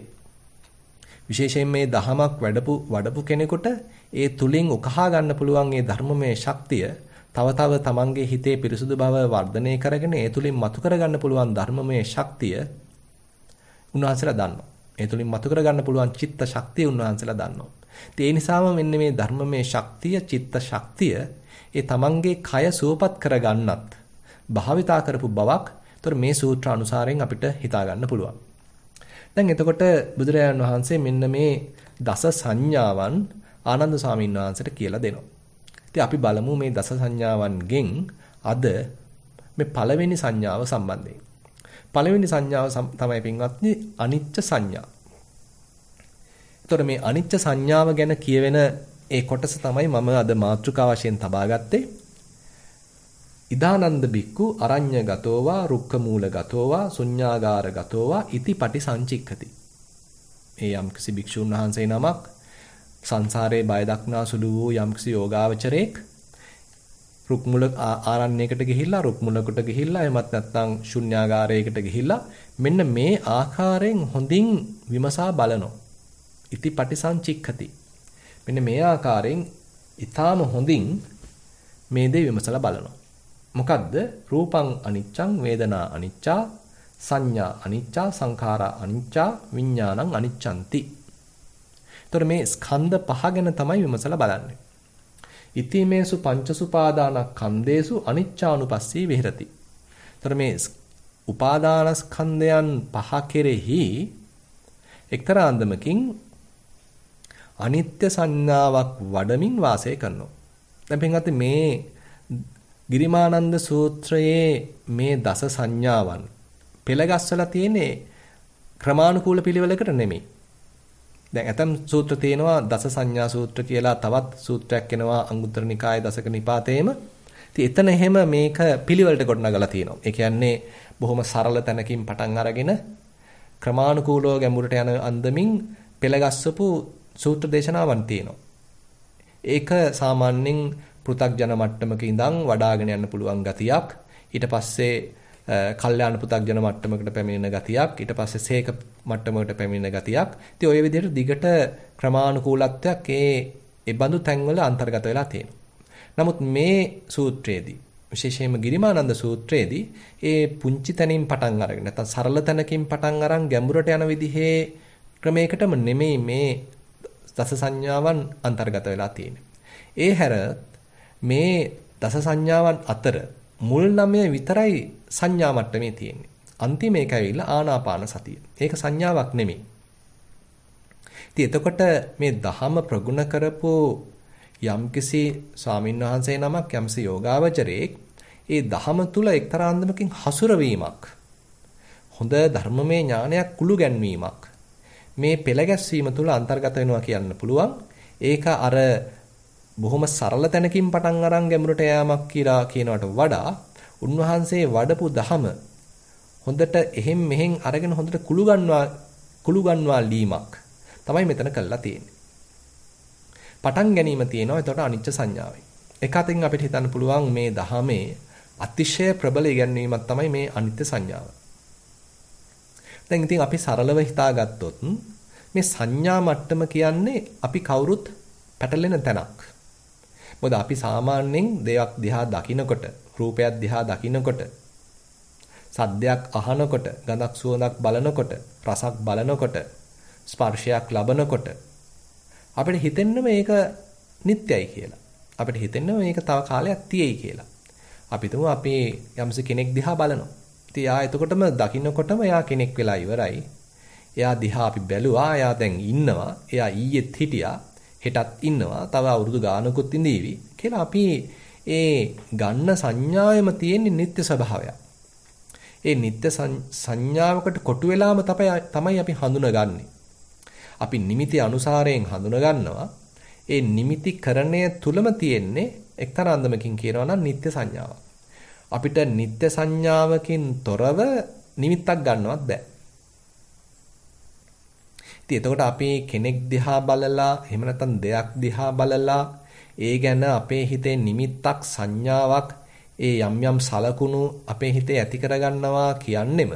විශේෂයෙන් මේ දහමක් වඩපු කෙනෙකුට ඒ තුලින් උකහා ගන්න පුළුවන් ඒ ධර්මමය ශක්තිය තව තමන්ගේ හිතේ පිරිසුදු බව වර්ධනය කරගෙන ඒ තුලින් මතු කර ගන්න පුළුවන් ධර්මමය ශක්තිය උන්වහන්සේලා දන්නවා. ඒ තුලින් මතු කර ගන්න පුළුවන් චිත්ත ශක්තිය උන්වහන්සේලා දන්නවා. ඒ නිසාම මෙන්න මේ ධර්මමය ශක්තිය, චිත්ත ශක්තිය ඒ තමන්ගේ කය සුවපත් කර ගන්නත් භාවිතා කරපු බවක් ඒතර මේ සූත්‍ර අනුසාරයෙන් අපිට හිතා ගන්න පුළුවන්. දැන් එතකොට බුදුරජාණන් වහන්සේ මෙන්න මේ දස සංඥාවන් ආනන්ද ස්වාමීන් වහන්සේට කියලා දෙනවා. ඉතින් අපි බලමු මේ දස සංඥාවන්ගෙන් අද මේ පළවෙනි සංඥාව සම්බන්ධයෙන්. පළවෙනි සංඥාව තමයි පින්වත්නි අනිච්ච සංඥා. එතකොට මේ අනිච්ච සංඥාව ගැන කියවෙන ඒ කොටස තමයි මම අද මාතෘකා වශයෙන් තබා ගත්තේ. ඉදානන්ද බික්කු අරඤ්‍ය ගතෝවා රුක්ක මූල ගතෝවා ශුඤ්ඤාගාර ගතෝවා ඉති පටි සංචික්ඛති. මේ යම්කිසි භික්ෂුන් වහන්සේ නමක් සංසාරයේ බය දක්නා සුළු වූ යම්කිසි යෝගාවචරයෙක් රුක් මුල ආරණ්‍යයකට ගිහිල්ලා රුක් මුලකට ගිහිල්ලා එමත් නැත්නම් ශුඤ්ඤාගාරයකට ගිහිල්ලා මෙන්න මේ ආකාරයෙන් හොඳින් විමසා බලනවා. ඉති පටි සංචික්ඛති. මෙන්න මේ ආකාරයෙන් ඊටාම හොඳින් මේ දේ විමසලා බලනවා. මොකද්ද? රූපං අනිච්චං වේදනා අනිච්චා සංඥා අනිච්චා සංඛාරා අනිච්චා විඥානං අනිච්ඡanti. එතකොට මේ ස්කන්ධ පහ ගැන තමයි විමසලා බලන්නේ. ඉතිමේසු පංචසුපාදානස්කන්ධේසු අනිච්චානුපස්සී විහෙරති. එතකොට මේ උපාදානස්කන්ධයන් පහ කෙරෙහි එක්තරා අන්දමකින් අනිත්‍ය සංඥාවක් වඩමින් වාසය කරනවා. දැන් පින්වත්නි මේ ගිරිමානන්ද සූත්‍රයේ මේ දස සංඥාවන් පෙළගස්වලා තියෙන්නේ ක්‍රමානුකූල පිළිවෙලකට නෙමෙයි. දැන් ඇතම් සූත්‍ර තියෙනවා දස සංඥා සූත්‍ර කියලා තවත් සූත්‍රයක් එනවා අංගුත්තර නිකායේ දසක නිපාතේම. ඉතින් එතන එහෙම මේක පිළිවෙලට ගොඩනගලා තියෙනවා. ඒ කියන්නේ බොහොම සරල තැනකින් පටන් අරගෙන ක්‍රමානුකූලව ගැඹුරට යන අන්දමින් පෙළගස්සපු සූත්‍ර දේශනාවන් තියෙනවා. ඒක සාමාන්‍යයෙන් පෘථග්ජන මට්ටමක ඉඳන් වඩාගෙන යන්න පුළුවන් ගතියක්. ඊට පස්සේ කල්යාණ පෘථග්ජන මට්ටමකට පැමිණෙන ගතියක්. ඊට පස්සේ සේක මට්ටමකට පැමිණෙන ගතියක්. ඉතින් ওই විදිහට දිගට ක්‍රමානුකූලත්වයක් ඒ බඳු තැන්වල අන්තර්ගත වෙලා තියෙනවා. නමුත් මේ සූත්‍රයේදී විශේෂයෙන්ම ගිරිමානන්ද සූත්‍රයේදී ඒ පුංචි තැනින් පටන් අරගෙන නැත්නම් සරල තැනකින් පටන් අරන් ගැඹුරට යන විදිහේ ක්‍රමයකටම නෙමෙයි මේ දස සංඥාවන් අන්තර්ගත වෙලා තියෙන්නේ. ඒ හැර මේ දස සංඥාවන් අතර මුල් 9 විතරයි සංඥා මට්ටමේ තියෙන්නේ. අන්තිම එක ඇවිල්ලා ආනාපාන සතිය. ඒක සංඥාවක් නෙමෙයි. ඉතින් එතකොට මේ දහම ප්‍රගුණ කරපු යම්කිසි ස්වාමින්වහන්සේ නමක් යම්සි යෝගාවචරයෙක් ඒ දහම තුල එක්තරා අන්දමකින් හසුරවීමක් හොඳ ධර්මමය ඥානයක් කුළු ගැන්වීමක් මේ පෙළ ගැස්වීම තුල අන්තර්ගත වෙනවා කියන්න පුළුවන්. ඒක අර බොහොම සරල තැනකින් පටන් අරන් ගැඹුරට යෑමක් කියලා කියනවට වඩා උන්වහන්සේ වඩපු දහම හොඳට එහෙම් මෙහෙන් අරගෙන හොඳට කුළු ගන්වා ලීමක් තමයි මෙතන කළා තියෙන්නේ. පටන් ගැනීම තියෙනවා එතකොට අනිච්ච සංඥාවයි. එක අතින් අපිට හිතන්න පුළුවන් මේ දහමේ අතිශය ප්‍රබල ඉගැන්වීමක් තමයි මේ අනිත්‍ය සංඥාව. දැන් ඉතින් අපි සරලව හිතාගත්තොත් මේ සංඥා මට්ටම කියන්නේ අපි කවුරුත් පැටලෙන තැනක්. මොකද අපි සාමාන්‍යයෙන් දෙයක් දිහා දකිනකොට, රූපයක් දිහා දකිනකොට, සද්දයක් අහනකොට, ගඳක් සුවඳක් බලනකොට, රසක් බලනකොට, ස්පර්ශයක් ලබනකොට අපිට හිතෙන්නේ මේක නිට්ටයයි කියලා. අපිට හිතෙන්නේ මේක තව කාලයක් තියෙයි කියලා. අපි තුමු අපි යම්සි කෙනෙක් දිහා බලනවා. ඉතින් යා එතකොටම දකින්නකොටම යා කෙනෙක් වෙලා ඉවරයි. එයා දිහා අපි බැලුවා. එයා දැන් ඉන්නවා. එයා ඊයේත් හිටියා. හෙටත් ඉන්නවා. තව අවුරුදු ගානකුත් ඉඳීවි කියලා අපි ඒ ගන්න සංඥාවෙම තියෙන නිත්‍ය ස්වභාවයක්. ඒ නිත්‍ය සංඥාවකට කොටු වෙලාම තමයි අපි හඳුනගන්නේ. අපි නිමිති අනුසාරයෙන් හඳුනගන්නවා. ඒ නිමිතිකරණය තුලම තියෙන්නේ එක්තරා අන්දමකින් කියනවා නම් නිත්‍ය සංඥාවක්. අපිට නිත්‍ය සංඥාවකින් තොරව නිමිත්තක් ගන්නවත් බෑ. ඉතින් එතකොට අපි කෙනෙක් දිහා බලලා එහෙම නැත්නම් දෙයක් දිහා බලලා ඒ ගැන අපේ හිතේ නිමිත්තක් සංඥාවක් ඒ යම් යම් සලකුණු අපේ හිතේ ඇති කරගන්නවා කියන්නෙම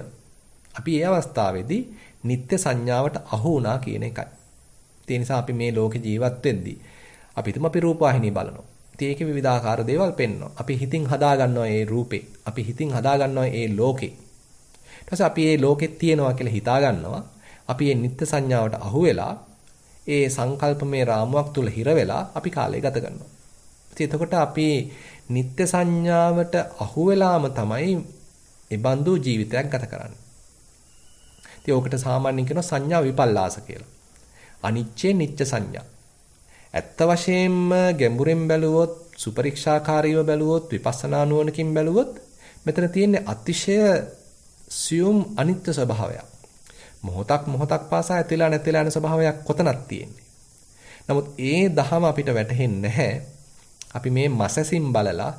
අපි ඒ අවස්ථාවේදී නිත්‍ය සංඥාවට අහු වුණා කියන එකයි. ඒ නිසා අපි මේ ලෝකේ ජීවත් වෙද්දී අපි හිතමු අපි රූපවාහිනිය බලනවා. ඉතින් ඒකේ විවිධාකාර දේවල් පෙන්වනවා. අපි හිතින් හදා ගන්නවා ඒ රූපේ. අපි හිතින් හදා ගන්නවා ඒ ලෝකේ. ඊට පස්සේ අපි ඒ ලෝකෙත් තියෙනවා කියලා හිතා ගන්නවා. අපි මේ නිත්‍ය සංඥාවට අහු වෙලා ඒ සංකල්පමය රාමුවක් තුල හිර වෙලා අපි කාලය ගත කරනවා. ඉතින් එතකොට අපි නිත්‍ය සංඥාවට අහු වෙලාම තමයි ඒ බඳු ජීවිතයක් ගත කරන්නේ. ඉතින් ඕකට සාමාන්‍යයෙන් කියනවා සංඥා විපල්ලාස කියලා. අනිච්චේ නිච්ච සංඥා. ඇත්ත වශයෙන්ම ගැඹුරෙන් බැලුවොත්, සුපරික්ෂාකාරීව බැලුවොත්, විපස්සනා නුවණකින් බැලුවොත් මෙතන තියෙන්නේ අතිශය සියුම් අනිත්‍ය ස්වභාවයක්. මොහොතක් පාසා ඇතිලා නැතිලා යන ස්වභාවයක් කොතනක් තියෙන්නේ. නමුත් ඒ දහම අපිට වැටහෙන්නේ නැහැ. අපි මේ මසසින් බලලා,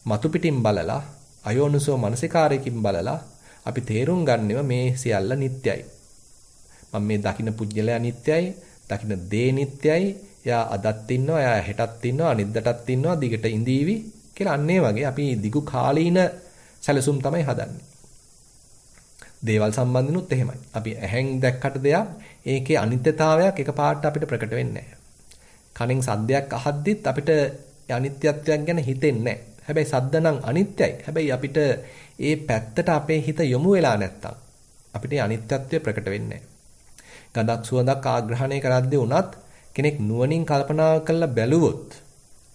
මතු පිටින් බලලා, අයෝනිසෝ මනසිකාරයකින් බලලා අපි තේරුම් ගන්නෙව මේ සියල්ල නිට්ටයයි. මම මේ දකින්න පුජ්‍යලයා නිට්ටයයි, දකින්න දේ නිට්ටයයි. එයා අදත් ඉන්නවා, එයා හෙටත් ඉන්නවා, අනිද්දාටත් ඉන්නවා, දිගට ඉඳීවි කියලා අන්න ඒ වගේ අපි දිගු කාලීන සැලසුම් තමයි හදන්නේ. දේවල් සම්බන්ධනොත් එහෙමයි. අපි ඇහෙන් දැක්කට දෙයක් ඒකේ අනිත්‍යතාවයක් එකපාරට අපිට ප්‍රකට වෙන්නේ නැහැ. කනෙන් සද්දයක් අහද්දිත් අපිට අනිත්‍යත්වයක් ගැන හිතෙන්නේ නැහැ. හැබැයි සද්ද නම් අනිත්‍යයි. හැබැයි අපිට ඒ පැත්තට අපේ හිත යොමු වෙලා නැත්තම් අපිට අනිත්‍යත්වය ප්‍රකට වෙන්නේ නැහැ. ගඳක් සුවඳක් ආග්‍රහණය කරද්දී උනත් කෙනෙක් නුවණින් කල්පනා කරලා බැලුවොත්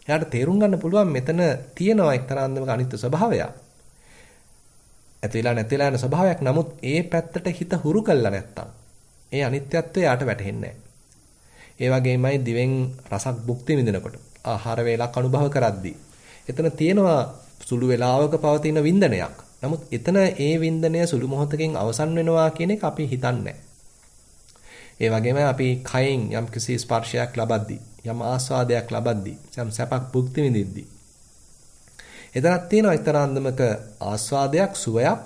එයාට තේරුම් ගන්න පුළුවන් මෙතන තියෙනවා එක්තරා අන්දමක අනිත්‍ය ස්වභාවයක්. ඇතිලා නැතිලා යන ස්වභාවයක්. නමුත් ඒ පැත්තට හිත හුරු කළා නැත්තම් ඒ අනිත්‍යත්වය යාට වැටහෙන්නේ නැහැ. ඒ වගේමයි දිවෙන් රසක් භුක්ති විඳිනකොට ආහාර වේලක් අනුභව කරද්දී එතන තියෙනවා සුළු වේලාවක පවතින වින්දනයක්. නමුත් එතන ඒ වින්දනය සුළු මොහොතකින් අවසන් වෙනවා කියන එක අපි හිතන්නේ. ඒ වගේම අපි කයෙන් යම් කිසි ස්පර්ශයක් ලබද්දී, යම් ආස්වාදයක් ලබද්දී, යම් සැපක් භුක්ති විඳිද්දී එතනක් තියෙනවා එක්තරා අන්දමක ආස්වාදයක්, සුවයක්.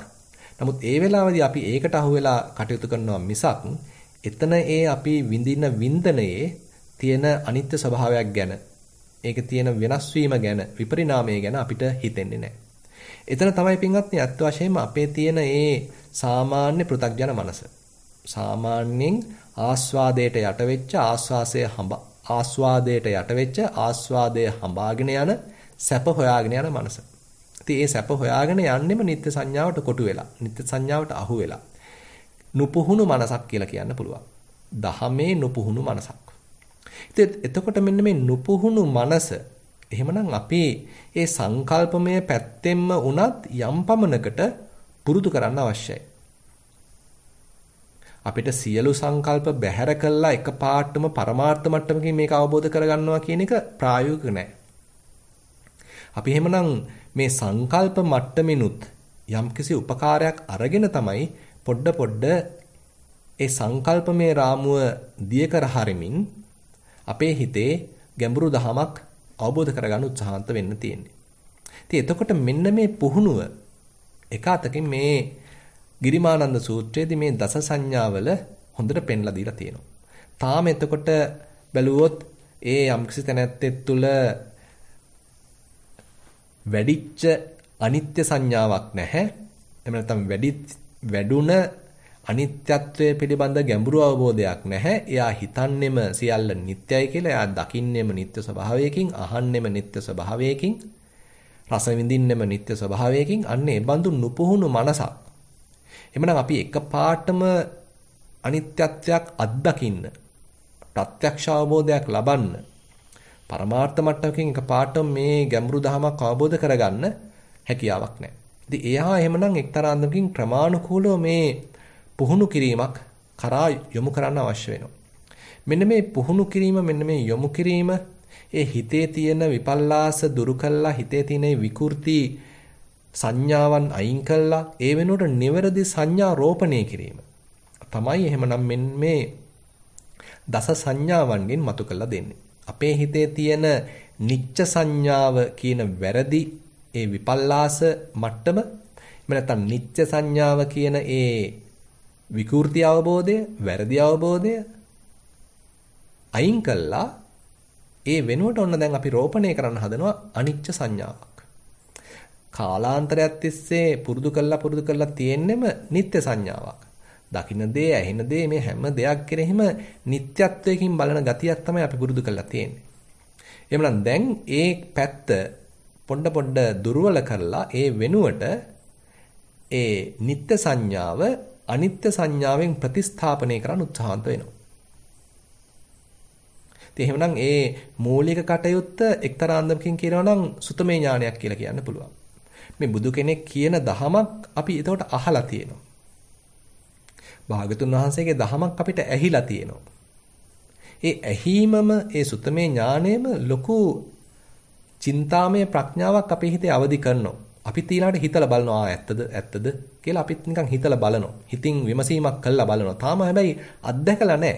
නමුත් ඒ වෙලාවේදී අපි ඒකට අහු වෙලා කටයුතු කරනවා මිසක් එතන ඒ අපි විඳින වින්දනයේ තියෙන අනිත්‍ය ස්වභාවයක් ගැන, ඒකේ තියෙන වෙනස් වීම ගැන, විපරිණාමය ගැන අපිට හිතෙන්නේ නැහැ. එතන තමයි පින්වත්නි අත් වශයෙන්ම අපේ තියෙන ඒ සාමාන්‍ය පෘථග්ජන මනස. සාමාන්‍යයෙන් ආස්වාදයට යට වෙච්ච ආස්වාදයට යට වෙච්ච ආස්වාදයේ හඹාගෙන යන සැප හොයාගෙන යන මනස. ඉතින් ඒ සැප හොයාගෙන යන්නෙම නිත්‍ය සංඥාවට කොටු වෙලා, නිත්‍ය සංඥාවට අහු වෙලා. නුපුහුණු මනසක් කියලා කියන්න පුළුවන්. දහමේ නුපුහුණු මනසක්. ඉතින් එතකොට මෙන්න මේ නුපුහුණු මනස එහෙමනම් අපි ඒ සංකල්පමය පැත්තෙන්ම උනත් යම් පමණකට පුරුදු කරන්න අවශ්‍යයි. අපිට සියලු සංකල්ප බැහැර කළා එකපාරටම පරමාර්ථ මට්ටමකින් මේක අවබෝධ කරගන්නවා කියන එක ප්‍රායෝගික නෑ. අපි එහෙමනම් මේ සංකල්ප මට්ටමිනුත් යම්කිසි උපකාරයක් අරගෙන තමයි පොඩ ඒ සංකල්පමේ රාමුව දිය කර හරිමින් අපේ හිතේ ගැඹුරු දහමක් අවබෝධ කරගන්න උත්සාහන්ත වෙන්න තියෙන්නේ. ඉතින් එතකොට මෙන්න මේ පුහුණුව එක අතකින් මේ ගිරිමානන්ද සූත්‍රයේදී මේ දස සංඥාවල හොඳට පෙන්ලා දීලා තියෙනවා. තාම එතකොට බැලුවොත් ඒ යම්කිසි තැනැත්තෙක් තුළ වැඩිච්ච අනිත්‍ය සංඥාවක් නැහැ. එහෙම නැත්නම් වැඩුණ අනිත්‍යත්වයේ පිළිබඳ ගැඹුරු අවබෝධයක් නැහැ. එයා හිතන්නෙම සියල්ල නිට්ටයයි කියලා. එයා දකින්නෙම නිට්ටය ස්වභාවයකින්, අහන්නෙම නිට්ටය ස්වභාවයකින්, රස විඳින්නෙම නිට්ටය ස්වභාවයකින්. අන්න ඒ බඳු නුපුහුණු මනසක්. එhmenan අපි එකපාරටම අනිත්‍යත්වයක් අත්දකින්න, ප්‍රත්‍යක්ෂ අවබෝධයක් ලබන්න, පරමාර්ථ මට්ටමකින් එකපාරටම මේ ගැඹුරු ධමයක් අවබෝධ කරගන්න හැකියාවක් නැහැ. ඉතින් එයා එහෙමනම් එක්තරා අන්දමකින් ක්‍රමානුකූලව මේ පුහුණු කිරීමක් කරා යොමු කරන්න අවශ්‍ය වෙනවා. මෙන්න මේ පුහුණු කිරීම මෙන්න මේ යොමු කිරීම ඒ හිතේ තියෙන විපල්ලාස දුරු කළා හිතේ තියෙන විකෘති සංඥාවන් අයින් කළා ඒ වෙනුවට නිවැරදි සංඥා රෝපණය කිරීම තමයි එහෙමනම් මේ දස සංඥාවන්ගෙන් මතු කළා දෙන්නේ. අපේ හිතේ තියෙන නිච්ච සංඥාව කියන වැරදි ඒ විපල්ලාස මට්ටම එහෙම නැත්නම් නිච්ච සංඥාව කියන ඒ විකෘති අවබෝධය වැරදි අවබෝධය අයින් කළා ඒ වෙනුවට ඔන්න දැන් අපි රෝපණය කරන්න හදනවා අනිච්ච සංඥාවක්. කාලාන්තරයක් තිස්සේ පුරුදු කළා තියෙන්නෙම නිත්‍ය සංඥාවක්. දකින්න දේ, ඇහෙන දේ මේ හැම දෙයක් කෙරෙහිම නිත්‍යත්වයකින් බලන ගතියක් තමයි අපි පුරුදු කරලා තියෙන්නේ. එහෙනම් දැන් ඒ පැත්ත පොඩ දුර්වල කරලා ඒ වෙනුවට ඒ නිත්‍ය සංඥාව අනිත්‍ය සංඥාවෙන් ප්‍රතිස්ථාපනය කරන්න උත්සාහන්ත වෙනවා. ඉතින් එහෙමනම් ඒ මූලික කටයුත්ත එක්තරා අන්දමකින් කියනවා නම් සුතමේ ඥානයක් කියලා කියන්න පුළුවන්. මේ බුදු කෙනෙක් කියන දහමක් අපි එතකොට අහලා තියෙනවා. භාගතුන් වහන්සේගේ දහමක් අපිට ඇහිලා තියෙනවා. ඒ ඇහිමම ඒ සුතමේ ඥාණයම ලොකු චින්තාමය ප්‍රඥාවක් අපේ හිතේ අවදි කරනවා. අපි ඊළඟට හිතලා බලනවා ඇත්තද කියලා අපිත් නිකන් හිතලා බලනවා. හිතින් විමසීමක් කළා බලනවා. තාම හැබැයි අත්දැකලා නැහැ.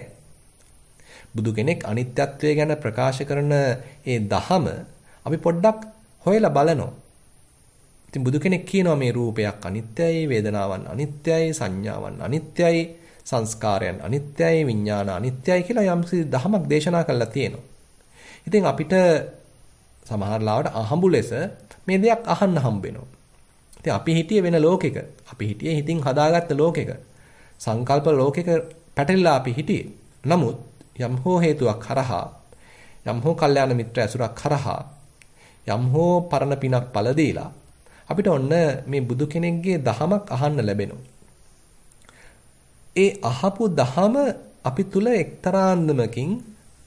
බුදු කෙනෙක් අනිත්‍යත්වය ගැන ප්‍රකාශ කරන ඒ දහම අපි පොඩ්ඩක් හොයලා බලනවා. ඉතින් බුදු කෙනෙක් කියනවා මේ රූපයක් අනිත්‍යයි, වේදනාවන් අනිත්‍යයි, සංඥාවන් අනිත්‍යයි, සංස්කාරයන් අනිත්‍යයි, විඥාන අනිත්‍යයි කියලා යම්කිසි දහමක් දේශනා කරලා තියෙනවා. ඉතින් අපිට සමහර ලාවට අහඹු ලෙස මේ දෙයක් අහන්න හම්බ වෙනවා. ඉතින් අපි හිටියේ වෙන ලෝකෙක. අපි හිටියේ හිතින් හදාගත්ත ලෝකෙක. සංකල්ප ලෝකෙක පැටලලා අපි හිටියේ. නමුත් යම් හෝ හේතුවක් කරහා යම් හෝ කල්යාණ මිත්‍ර ඇසුරක් කරහා යම් හෝ පරණ පිනක් පළ දීලා අපිට ඔන්න මේ බුදු කෙනෙක්ගේ දහමක් අහන්න ලැබෙනවා. ඒ අහපු දහම අපි තුල එක්තරා අන්දමකින්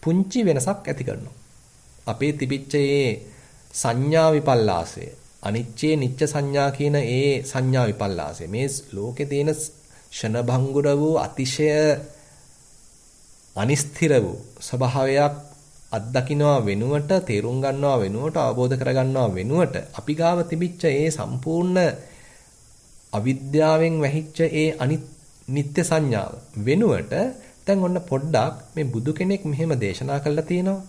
පුංචි වෙනසක් ඇති කරනවා. අපේ තිබිච්ච ඒ සංඥා විපල්ලාසය අනිච්චේ නිච්ච සංඥා කියන ඒ සංඥා විපල්ලාසය මේ ලෝකේ තියෙන ෂණභංගුර වූ අතිශය අනිස්තිර වූ ස්වභාවයක් අත්දකින්නවා වෙනුවට තේරුම් ගන්නවා වෙනුවට අවබෝධ කරගන්නවා වෙනුවට අපි ගාව තිබිච්ච ඒ සම්පූර්ණ අවිද්‍යාවෙන් වැහිච්ච ඒ නිත්‍ය සංඥාව වෙනුවට දැන් ඔන්න පොඩ්ඩක් මේ බුදු කෙනෙක් මෙහෙම දේශනා කළා තියෙනවා.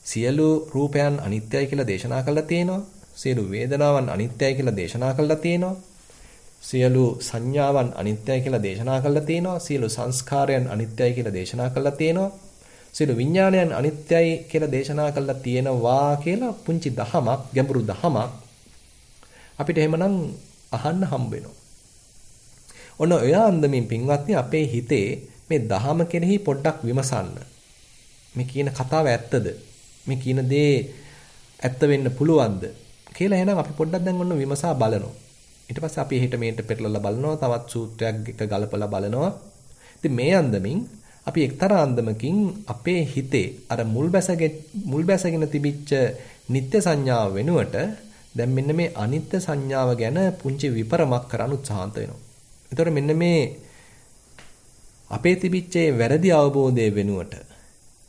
සියලු රූපයන් අනිත්‍යයි කියලා දේශනා කළා තියෙනවා. සියලු වේදනාවන් අනිත්‍යයි කියලා දේශනා කළා තියෙනවා. සියලු සංඥාවන් අනිත්‍යයි කියලා දේශනා කළා තියෙනවා. සියලු සංස්කාරයන් අනිත්‍යයි කියලා දේශනා කළා තියෙනවා. සියලු විඥානයන් අනිත්‍යයි කියලා දේශනා කළා තියෙනවා කියලා පුංචි දහමක් ගැඹුරු දහමක් අපිට එහෙමනම් අහන්න හම්බ වෙනවා. ඔන්න ඔය අන්දමින් පින්වත්නි අපේ හිතේ මේ දහම කෙරෙහි පොඩ්ඩක් විමසන්න. මේ කියන කතාව ඇත්තද? මේ කියන දේ ඇත්ත වෙන්න පුළුවන්ද කියලා එහෙනම් අපි පොඩ්ඩක් දැන් ඔන්න විමසා බලනවා. ඊට පස්සේ අපි හිත මේට පෙරලලා බලනවා, තවත් සූත්‍රයක් එක ගලපලා බලනවා. ඉතින් මේ අන්දමින් අපි එක්තරා අන්දමකින් අපේ හිතේ අර මුල් බැසගෙන තිබිච්ච නිත්‍ය සංඥාව වෙනුවට දැන් මෙන්න මේ අනිත්‍ය සංඥාව ගැන පුංචි විපරමක් කරන්න උත්සාහන්ත වෙනවා. ඒතකොට මෙන්න මේ අපේ තිබිච්ච වැරදි අවබෝධය වෙනුවට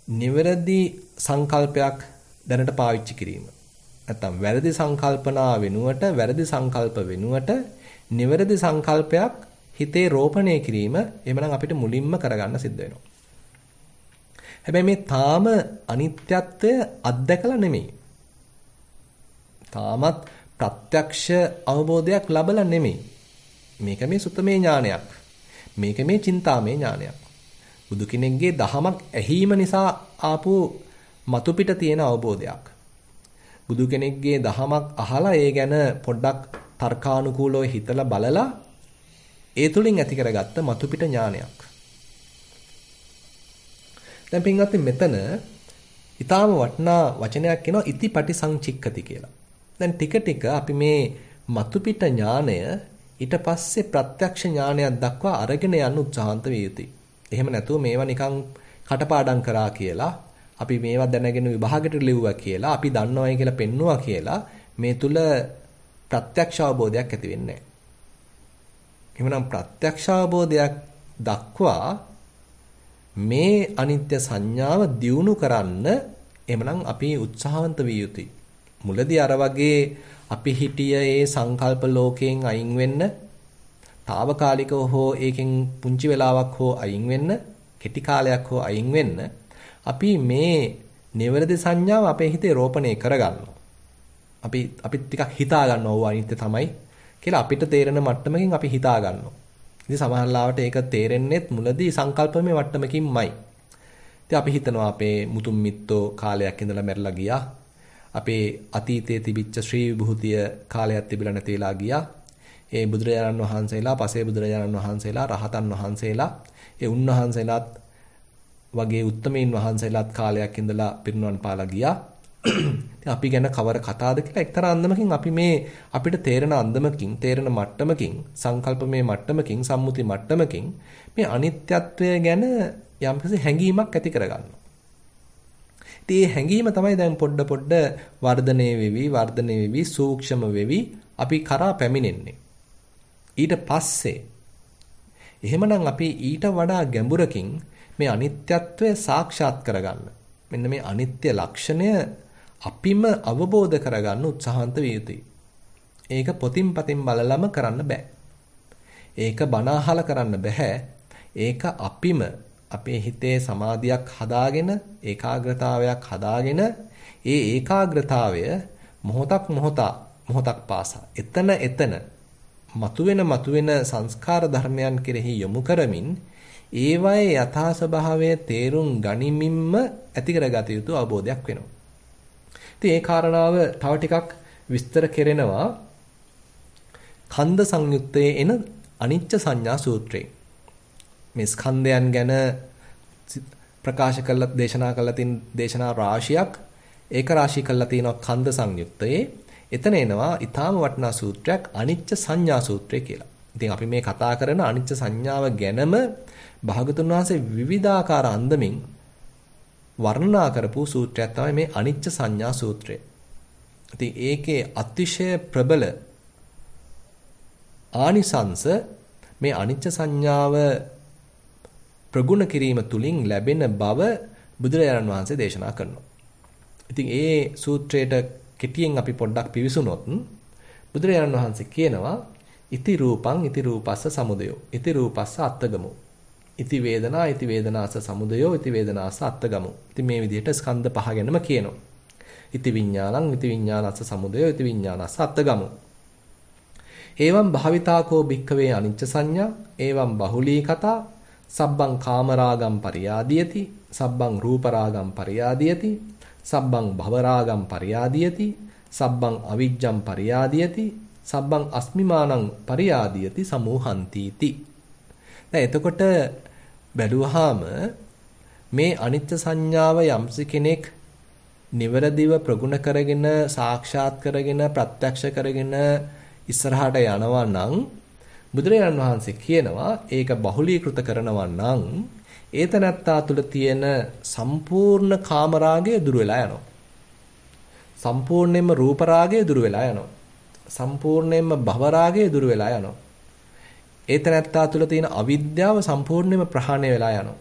නිවැරදි සංකල්පයක් දැනට පාවිච්චි කිරීම. නැත්තම් වැරදි සංකල්පනා වෙනුවට වැරදි සංකල්ප වෙනුවට නිවැරදි සංකල්පයක් හිතේ රෝපණය කිරීම එහෙමනම් අපිට මුලින්ම කරගන්න සිද්ධ වෙනවා. හැබැයි මේ තාම අනිත්‍යත්වය අත්දැකලා නෙමෙයි. තාමත් ප්‍රත්‍යක්ෂ අවබෝධයක් ලැබලා නෙමෙයි. මේක මේ සුතමේ ඥානයක්. මේක මේ චින්තාමේ ඥානයක්. බුදු කෙනෙක්ගේ දහමක් ඇහිීම නිසා ආපු මතු පිට තියෙන අවබෝධයක්. බුදු කෙනෙක්ගේ දහමක් අහලා ඒ ගැන පොඩ්ඩක් තර්කානුකූලව හිතලා බලලා ඒ තුලින් ඇති කරගත්ත මතු පිට ඥානයක්. දැන් පින්වත්නි මෙතන ඊටාම වටිනා වචනයක් කියනවා ඉතිපටි සංචික්කති කියලා. දැන් ටික ටික අපි මේ මතු පිට ඥානය ඊට පස්සේ ප්‍රත්‍යක්ෂ ඥානයක් දක්වා අරගෙන යන්න උත්සාහන්ත විය යුතුයි. එහෙම නැතුව මේවා නිකන් කටපාඩම් කරා කියලා අපි මේවා දැනගෙන විභාගෙට ලිව්වා කියලා අපි දන්නවයි කියලා පෙන්නවා කියලා මේ තුල ප්‍රත්‍යක්ෂ අවබෝධයක් ඇති වෙන්නේ නැහැ. එහෙනම් ප්‍රත්‍යක්ෂ අවබෝධයක් දක්වා මේ අනිත්‍ය සංඥාව දියුණු කරන්න එhmenan අපි උත්සාහවන්ත විය යුතුයි. මුලදී අර වගේ අපි හිටිය ඒ සංකල්ප ලෝකයෙන් අයින් වෙන්න, తాවකාලිකව හෝ ඒකෙන් පුංචි වෙලාවක් හෝ අයින් වෙන්න, කෙටි කාලයක් හෝ අයින් වෙන්න අපි මේ නිවැරදි සංඥාව අපේ හිතේ රෝපණය කරගන්නවා. අපි ටිකක් හිතා ගන්නවා ඕවා අනිත්‍ය තමයි කියලා අපිට තේරෙන මට්ටමකින් අපි හිතා ගන්නවා. ඉතින් සමහර ලාවට ඒක තේරෙන්නේත් මුලදී සංකල්පමය මට්ටමකින්මයි. ඉතින් අපි හිතනවා අපේ මුතුන් මිත්තෝ කාලයක් ඉඳලා මැරලා ගියා. අපේ අතීතයේ තිබිච්ච ශ්‍රී විභූතිය කාලයක් තිබිලා නැති වෙලා ගියා. ඒ බුදුරජාණන් වහන්සේලා, පසේ බුදුරජාණන් වහන්සේලා, රහතන් වහන්සේලා, ඒ උන්වහන්සේලාත් වගේ උත්තමීන් වහන්සේලාත් කාලයක් ඉඳලා පිරිනුවන් පාලා ගියා. ඉතින් අපි ගැන කවර කතාවද කියලා එක්තරා අන්දමකින් අපි මේ අපිට තේරෙන අන්දමකින්, තේරෙන මට්ටමකින්, සංකල්පමය මට්ටමකින්, සම්මුති මට්ටමකින් මේ අනිත්‍යත්වය ගැන යම්කිසි හැඟීමක් ඇති කරගන්නවා. ඉතින් මේ හැඟීම තමයි දැන් පොඩ වර්ධනය වෙවි, සූක්ෂම වෙවි අපි කරා පැමිණෙන්නේ. ඊට පස්සේ එහෙමනම් අපි ඊට වඩා ගැඹුරකින් මේ අනිත්‍යත්වය සාක්ෂාත් කරගන්න. මෙන්න මේ අනිත්‍ය ලක්ෂණය අපිම අවබෝධ කරගන්න උත්සාහන්ත විය යුතුයි. ඒක පොතින් පතින් බලලම කරන්න බෑ. ඒක බණ අහලා කරන්න බෑ. ඒක අපිම අපේ හිතේ සමාධියක් හදාගෙන, ඒකාග්‍රතාවයක් හදාගෙන, ඒ ඒකාග්‍රතාවය මොහොතක් පාසා එතන මතුවෙන සංස්කාර ධර්මයන් කෙරෙහි යොමු කරමින් ඒවයේ යථා ස්වභාවය තේරුම් ගනිමින්ම ඇති කරගත යුතු අවබෝධයක් වෙනවා. ඉතින් ඒ කාරණාව තව ටිකක් විස්තර කෙරෙනවා ඛණ්ඩ සංයුත්තේ එන අනිච්ච සංඥා සූත්‍රයේ. මේ ස්කන්ධයන් ගැන ප්‍රකාශ කළා, දේශනා කළා තියෙන දේශනා රාශියක් ඒක රාශී කළා තියෙනවා ඛණ්ඩ සංයුත්තේ. එතන එනවා ඊටාම වටිනා සූත්‍රයක් අනිච්ච සංඥා සූත්‍රය කියලා. ඉතින් අපි මේ කතා කරන අනිච්ච සංඥාව ගැනම භාගතුන් වහන්සේ විවිධාකාර අන්දමින් වර්ණනා කරපු සූත්‍රයක් තමයි මේ අනිච්ච සංඥා සූත්‍රය. ඉතින් ඒකේ අතිශය ප්‍රබල ආනිසංස මේ අනිච්ච සංඥාව ප්‍රගුණ කිරීම තුලින් ලැබෙන බව බුදුරජාණන් වහන්සේ දේශනා කරනවා. ඉතින් ඒ සූත්‍රයට කෙටියෙන් අපි පොඩ්ඩක් පිවිසුනොත් බුදුරජාණන් වහන්සේ කියනවා ඉති රූපස්ස සමුදයෝ ඉති රූපස්ස අත්තගමෝ ඉති වේදනාස සමුදයෝ ඉති වේදනාස අත්තගමෝ. ඉතින් මේ විදිහට ස්කන්ධ පහ ගැනම කියනවා. ඉති විඥානස්ස සමුදයෝ ඉති විඥානස්ස අත්තගමෝ. එවං භාවිතාකෝ භික්ඛවේ අනිච්ච සංඥා එවං බහුලී කතා සබ්බං කාමරාගම් පරියාදියති සබ්බං රූපරාගම් පරියාදියති සබ්බං භවරාගම් පරියාදියති සබ්බං අවිජ්ජං පරියාදියති සබ්බං අස්මිමානං පරියාදියති සමූහන්තිති. දැන් එතකොට බැලුවාම මේ අනිත්‍ය සංඥාව යම්සි කෙනෙක් නිවරදිව ප්‍රගුණ කරගෙන සාක්ෂාත් කරගෙන ප්‍රත්‍යක්ෂ කරගෙන ඉස්සරහට යනවා නම් බුදුරජාණන් වහන්සේ කියනවා ඒක බහුලීකృత කරනවා නම් ඒතනත්තා තුළ තියෙන සම්පූර්ණ කාමරාගය දුර වෙලා යනවා. සම්පූර්ණයෙන්ම රූපරාගය දුර වෙලා යනවා. සම්පූර්ණයෙන්ම භවරාගය දුර වෙලා යනවා. ඒතනත්තා තුළ තියෙන අවිද්‍යාව සම්පූර්ණයෙන්ම ප්‍රහාණය වෙලා යනවා.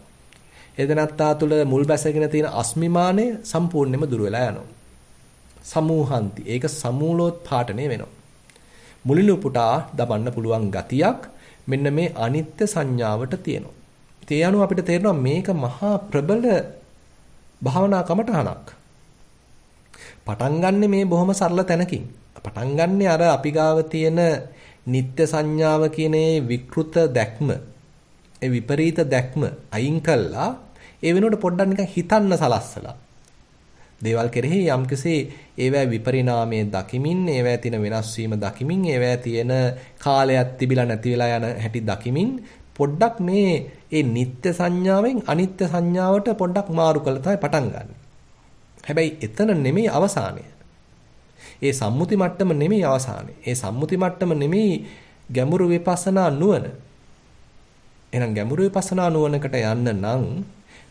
ඒතනත්තා තුළ මුල් බැසගෙන තියෙන අස්මිමානය සම්පූර්ණයෙන්ම දුර වෙලා යනවා. සමූහන්ති. ඒක සමූලෝත්පාටණය වෙනවා. මුලින් උපුටා දබන්න පුළුවන් ගතියක් මෙන්න මේ අනිත්‍ය සංඥාවට තියෙනවා. ඒ අනුව අපිට තේරෙනවා මේක මහා ප්‍රබල භාවනා කමටහනක්. පටන් ගන්නෙ මේ බොහොම සරල තැනකින්. පටන් ගන්නෙ අර අපි ගාව තියෙන නිත්‍ය සංඥාව කියන විකෘත දැක්ම, ඒ විපරීත දැක්ම අයින් කළා ඒ වෙනුවට පොඩ්ඩක් නිකන් හිතන්න සලස්සලා. දේවල් කෙරෙහි යම්කිසි ඒවැ විපරිණාමයේ දකිමින්, ඒවැ තියෙන වෙනස් වීම දකිමින්, ඒවැ තියෙන කාලයක් තිබිලා නැති වෙලා යන හැටි දකිමින් පොඩ්ඩක් මේ නිත්‍ය සංඥාවෙන් අනිත්‍ය සංඥාවට පොඩ්ඩක් මාරු කළා තමයි පටන් ගන්න. හැබැයි එතන නෙමෙයි අවසානය. ඒ සම්මුති මට්ටම නෙමෙයි අවසානය. ඒ සම්මුති මට්ටම නෙමෙයි ගැඹුරු විපස්සනා නුවණ. එහෙනම් ගැඹුරු විපස්සනා නුවණකට යන්න නම්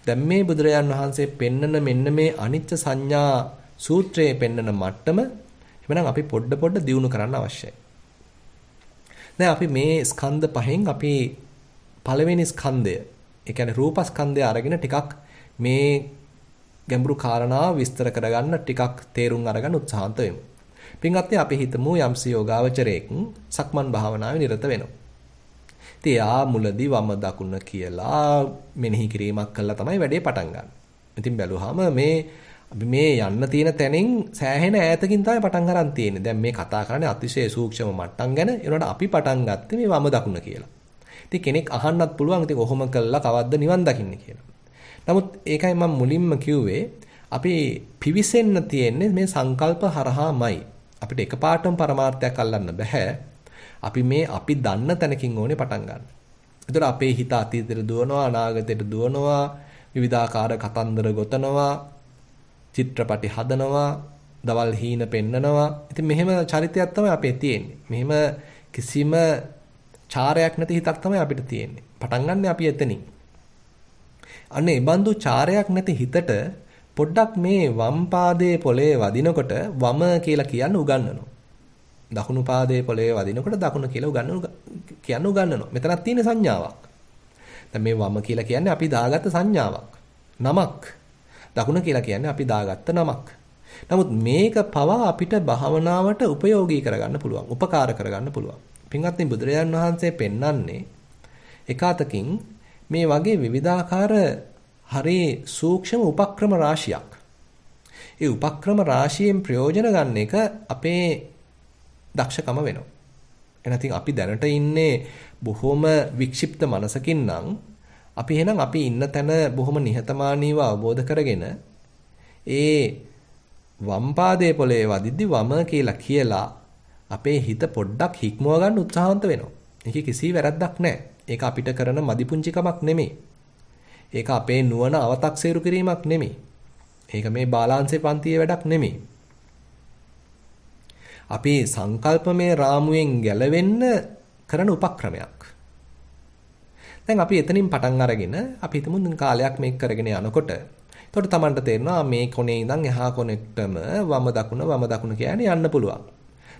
දැන් මේ බුදුරජාන් වහන්සේ පෙන්නන මෙන්න මේ අනිත්‍ය සංඥා සූත්‍රයේ පෙන්නන මට්ටම එහෙනම් අපි පොඩ දියුණු කරන්න අවශ්‍යයි. දැන් අපි මේ ස්කන්ධ පහෙන් අපි පළවෙනි ස්කන්ධය, ඒ කියන්නේ රූපස්කන්ධය අරගෙන ටිකක් මේ ගැඹුරු කාරණා විස්තර කරගන්න ටිකක් තේරුම් අරගන්න උත්සාහන්ත වෙමු. පින්වත්නි අපි හිතමු යම්සි යෝගාවචරයෙක් සක්මන් භාවනාවේ නිරත වෙනවා. ඉතින් යා මුලදී වම දකුණ කියලා මෙනෙහි කිරීමක් කළා තමයි වැඩේ පටන් ගන්න. ඉතින් බැලුවාම අපි මේ යන්න තියෙන තැනින් සෑහෙන ඈතකින් තමයි පටන් ගන්න තියෙන්නේ. දැන් මේ කතා කරන්නේ අතිශය සූක්ෂම මට්ටම් ගැන. ඒනොට අපි පටන් ගත්තේ මේ වම දකුණ කියලා. ඉතින් කෙනෙක් අහන්නත් පුළුවන් ඉතින් කොහොම කළා කවද්ද නිවන් දකින්නේ කියලා. නමුත් ඒකයි මම මුලින්ම කිව්වේ අපි පිවිසෙන්න තියෙන්නේ මේ සංකල්ප හරහාමයි. අපිට එකපාරටම පරමාර්ථයක් අල්ලන්න බෑ. අපි දන්න තැනකින් ඕනේ පටන් ගන්න. ඒතර අපේ හිත අතීතයට දුවනවා, අනාගතයට දුවනවා, විවිධාකාර කතන්දර ගොතනවා, චිත්‍රපටි හදනවා, දවල් හීන පෙන්නනවා. ඉතින් මෙහෙම චරිතයක් තමයි අපේ තියෙන්නේ. මෙහෙම කිසිම චාරයක් නැති හිතක් තමයි අපිට තියෙන්නේ. පටන් ගන්න අපි එතනින්. අන්න ඒ බඳු චාරයක් නැති හිතට පොඩ්ඩක් මේ වම් පාදයේ පොළවේ වදිනකොට වම කියලා කියන්න උගන්වනවා. දකුණු පාදයේ පොළවේ වදිනකොට දකුණ කියලා උගන්වනවා. මෙතනක් තියෙන සංඥාවක්. දැන් මේ වම කියලා කියන්නේ අපි දාගත්ත සංඥාවක්. නමක්. දකුණ කියලා කියන්නේ අපි දාගත්ත නමක්. නමුත් මේක පවා අපිට භාවනාවට උපයෝගී කරගන්න පුළුවන්. උපකාර කරගන්න පුළුවන්. පින්වත්නි බුදුරජාණන් වහන්සේ පෙන්වන්නේ එකාතකින් මේ වගේ විවිධාකාර හරි සූක්ෂම උපක්‍රම රාශියක්. ඒ උපක්‍රම රාශියෙන් ප්‍රයෝජන ගන්න එක අපේ දක්ෂකම වෙනවා. එහෙනම් අපි දැනට ඉන්නේ බොහොම වික්ෂිප්ත මනසකින් නම් අපි ඉන්න තැන බොහොම නිහතමානීව අවබෝධ කරගෙන ඒ වම් පාදයේ පොළවේ වදිද්දි වම කියලා අපේ හිත පොඩ්ඩක් හික්මව ගන්න උත්සාහන්ත වෙනවා. ඒකේ කිසි වැරද්දක් නැහැ. ඒක අපිට කරන මදිපුංචිකමක් නෙමෙයි. ඒක අපේ නුවණ අව탁සේරු කිරීමක් නෙමෙයි. ඒක මේ බාලාංශේ පන්තියේ වැඩක් නෙමෙයි. අපි සංකල්පමය රාමුවෙන් ගැලවෙන්න කරන උපක්‍රමයක්. දැන් අපි එතනින් පටන් අරගෙන අපි හිතමු කාලයක් මේක කරගෙන යනකොට එතකොට Tamanට තේරෙනවා මේ කොනේ ඉඳන් එහා කොනෙටම වම දකුණ කියන්නේ යන්න පුළුවන්.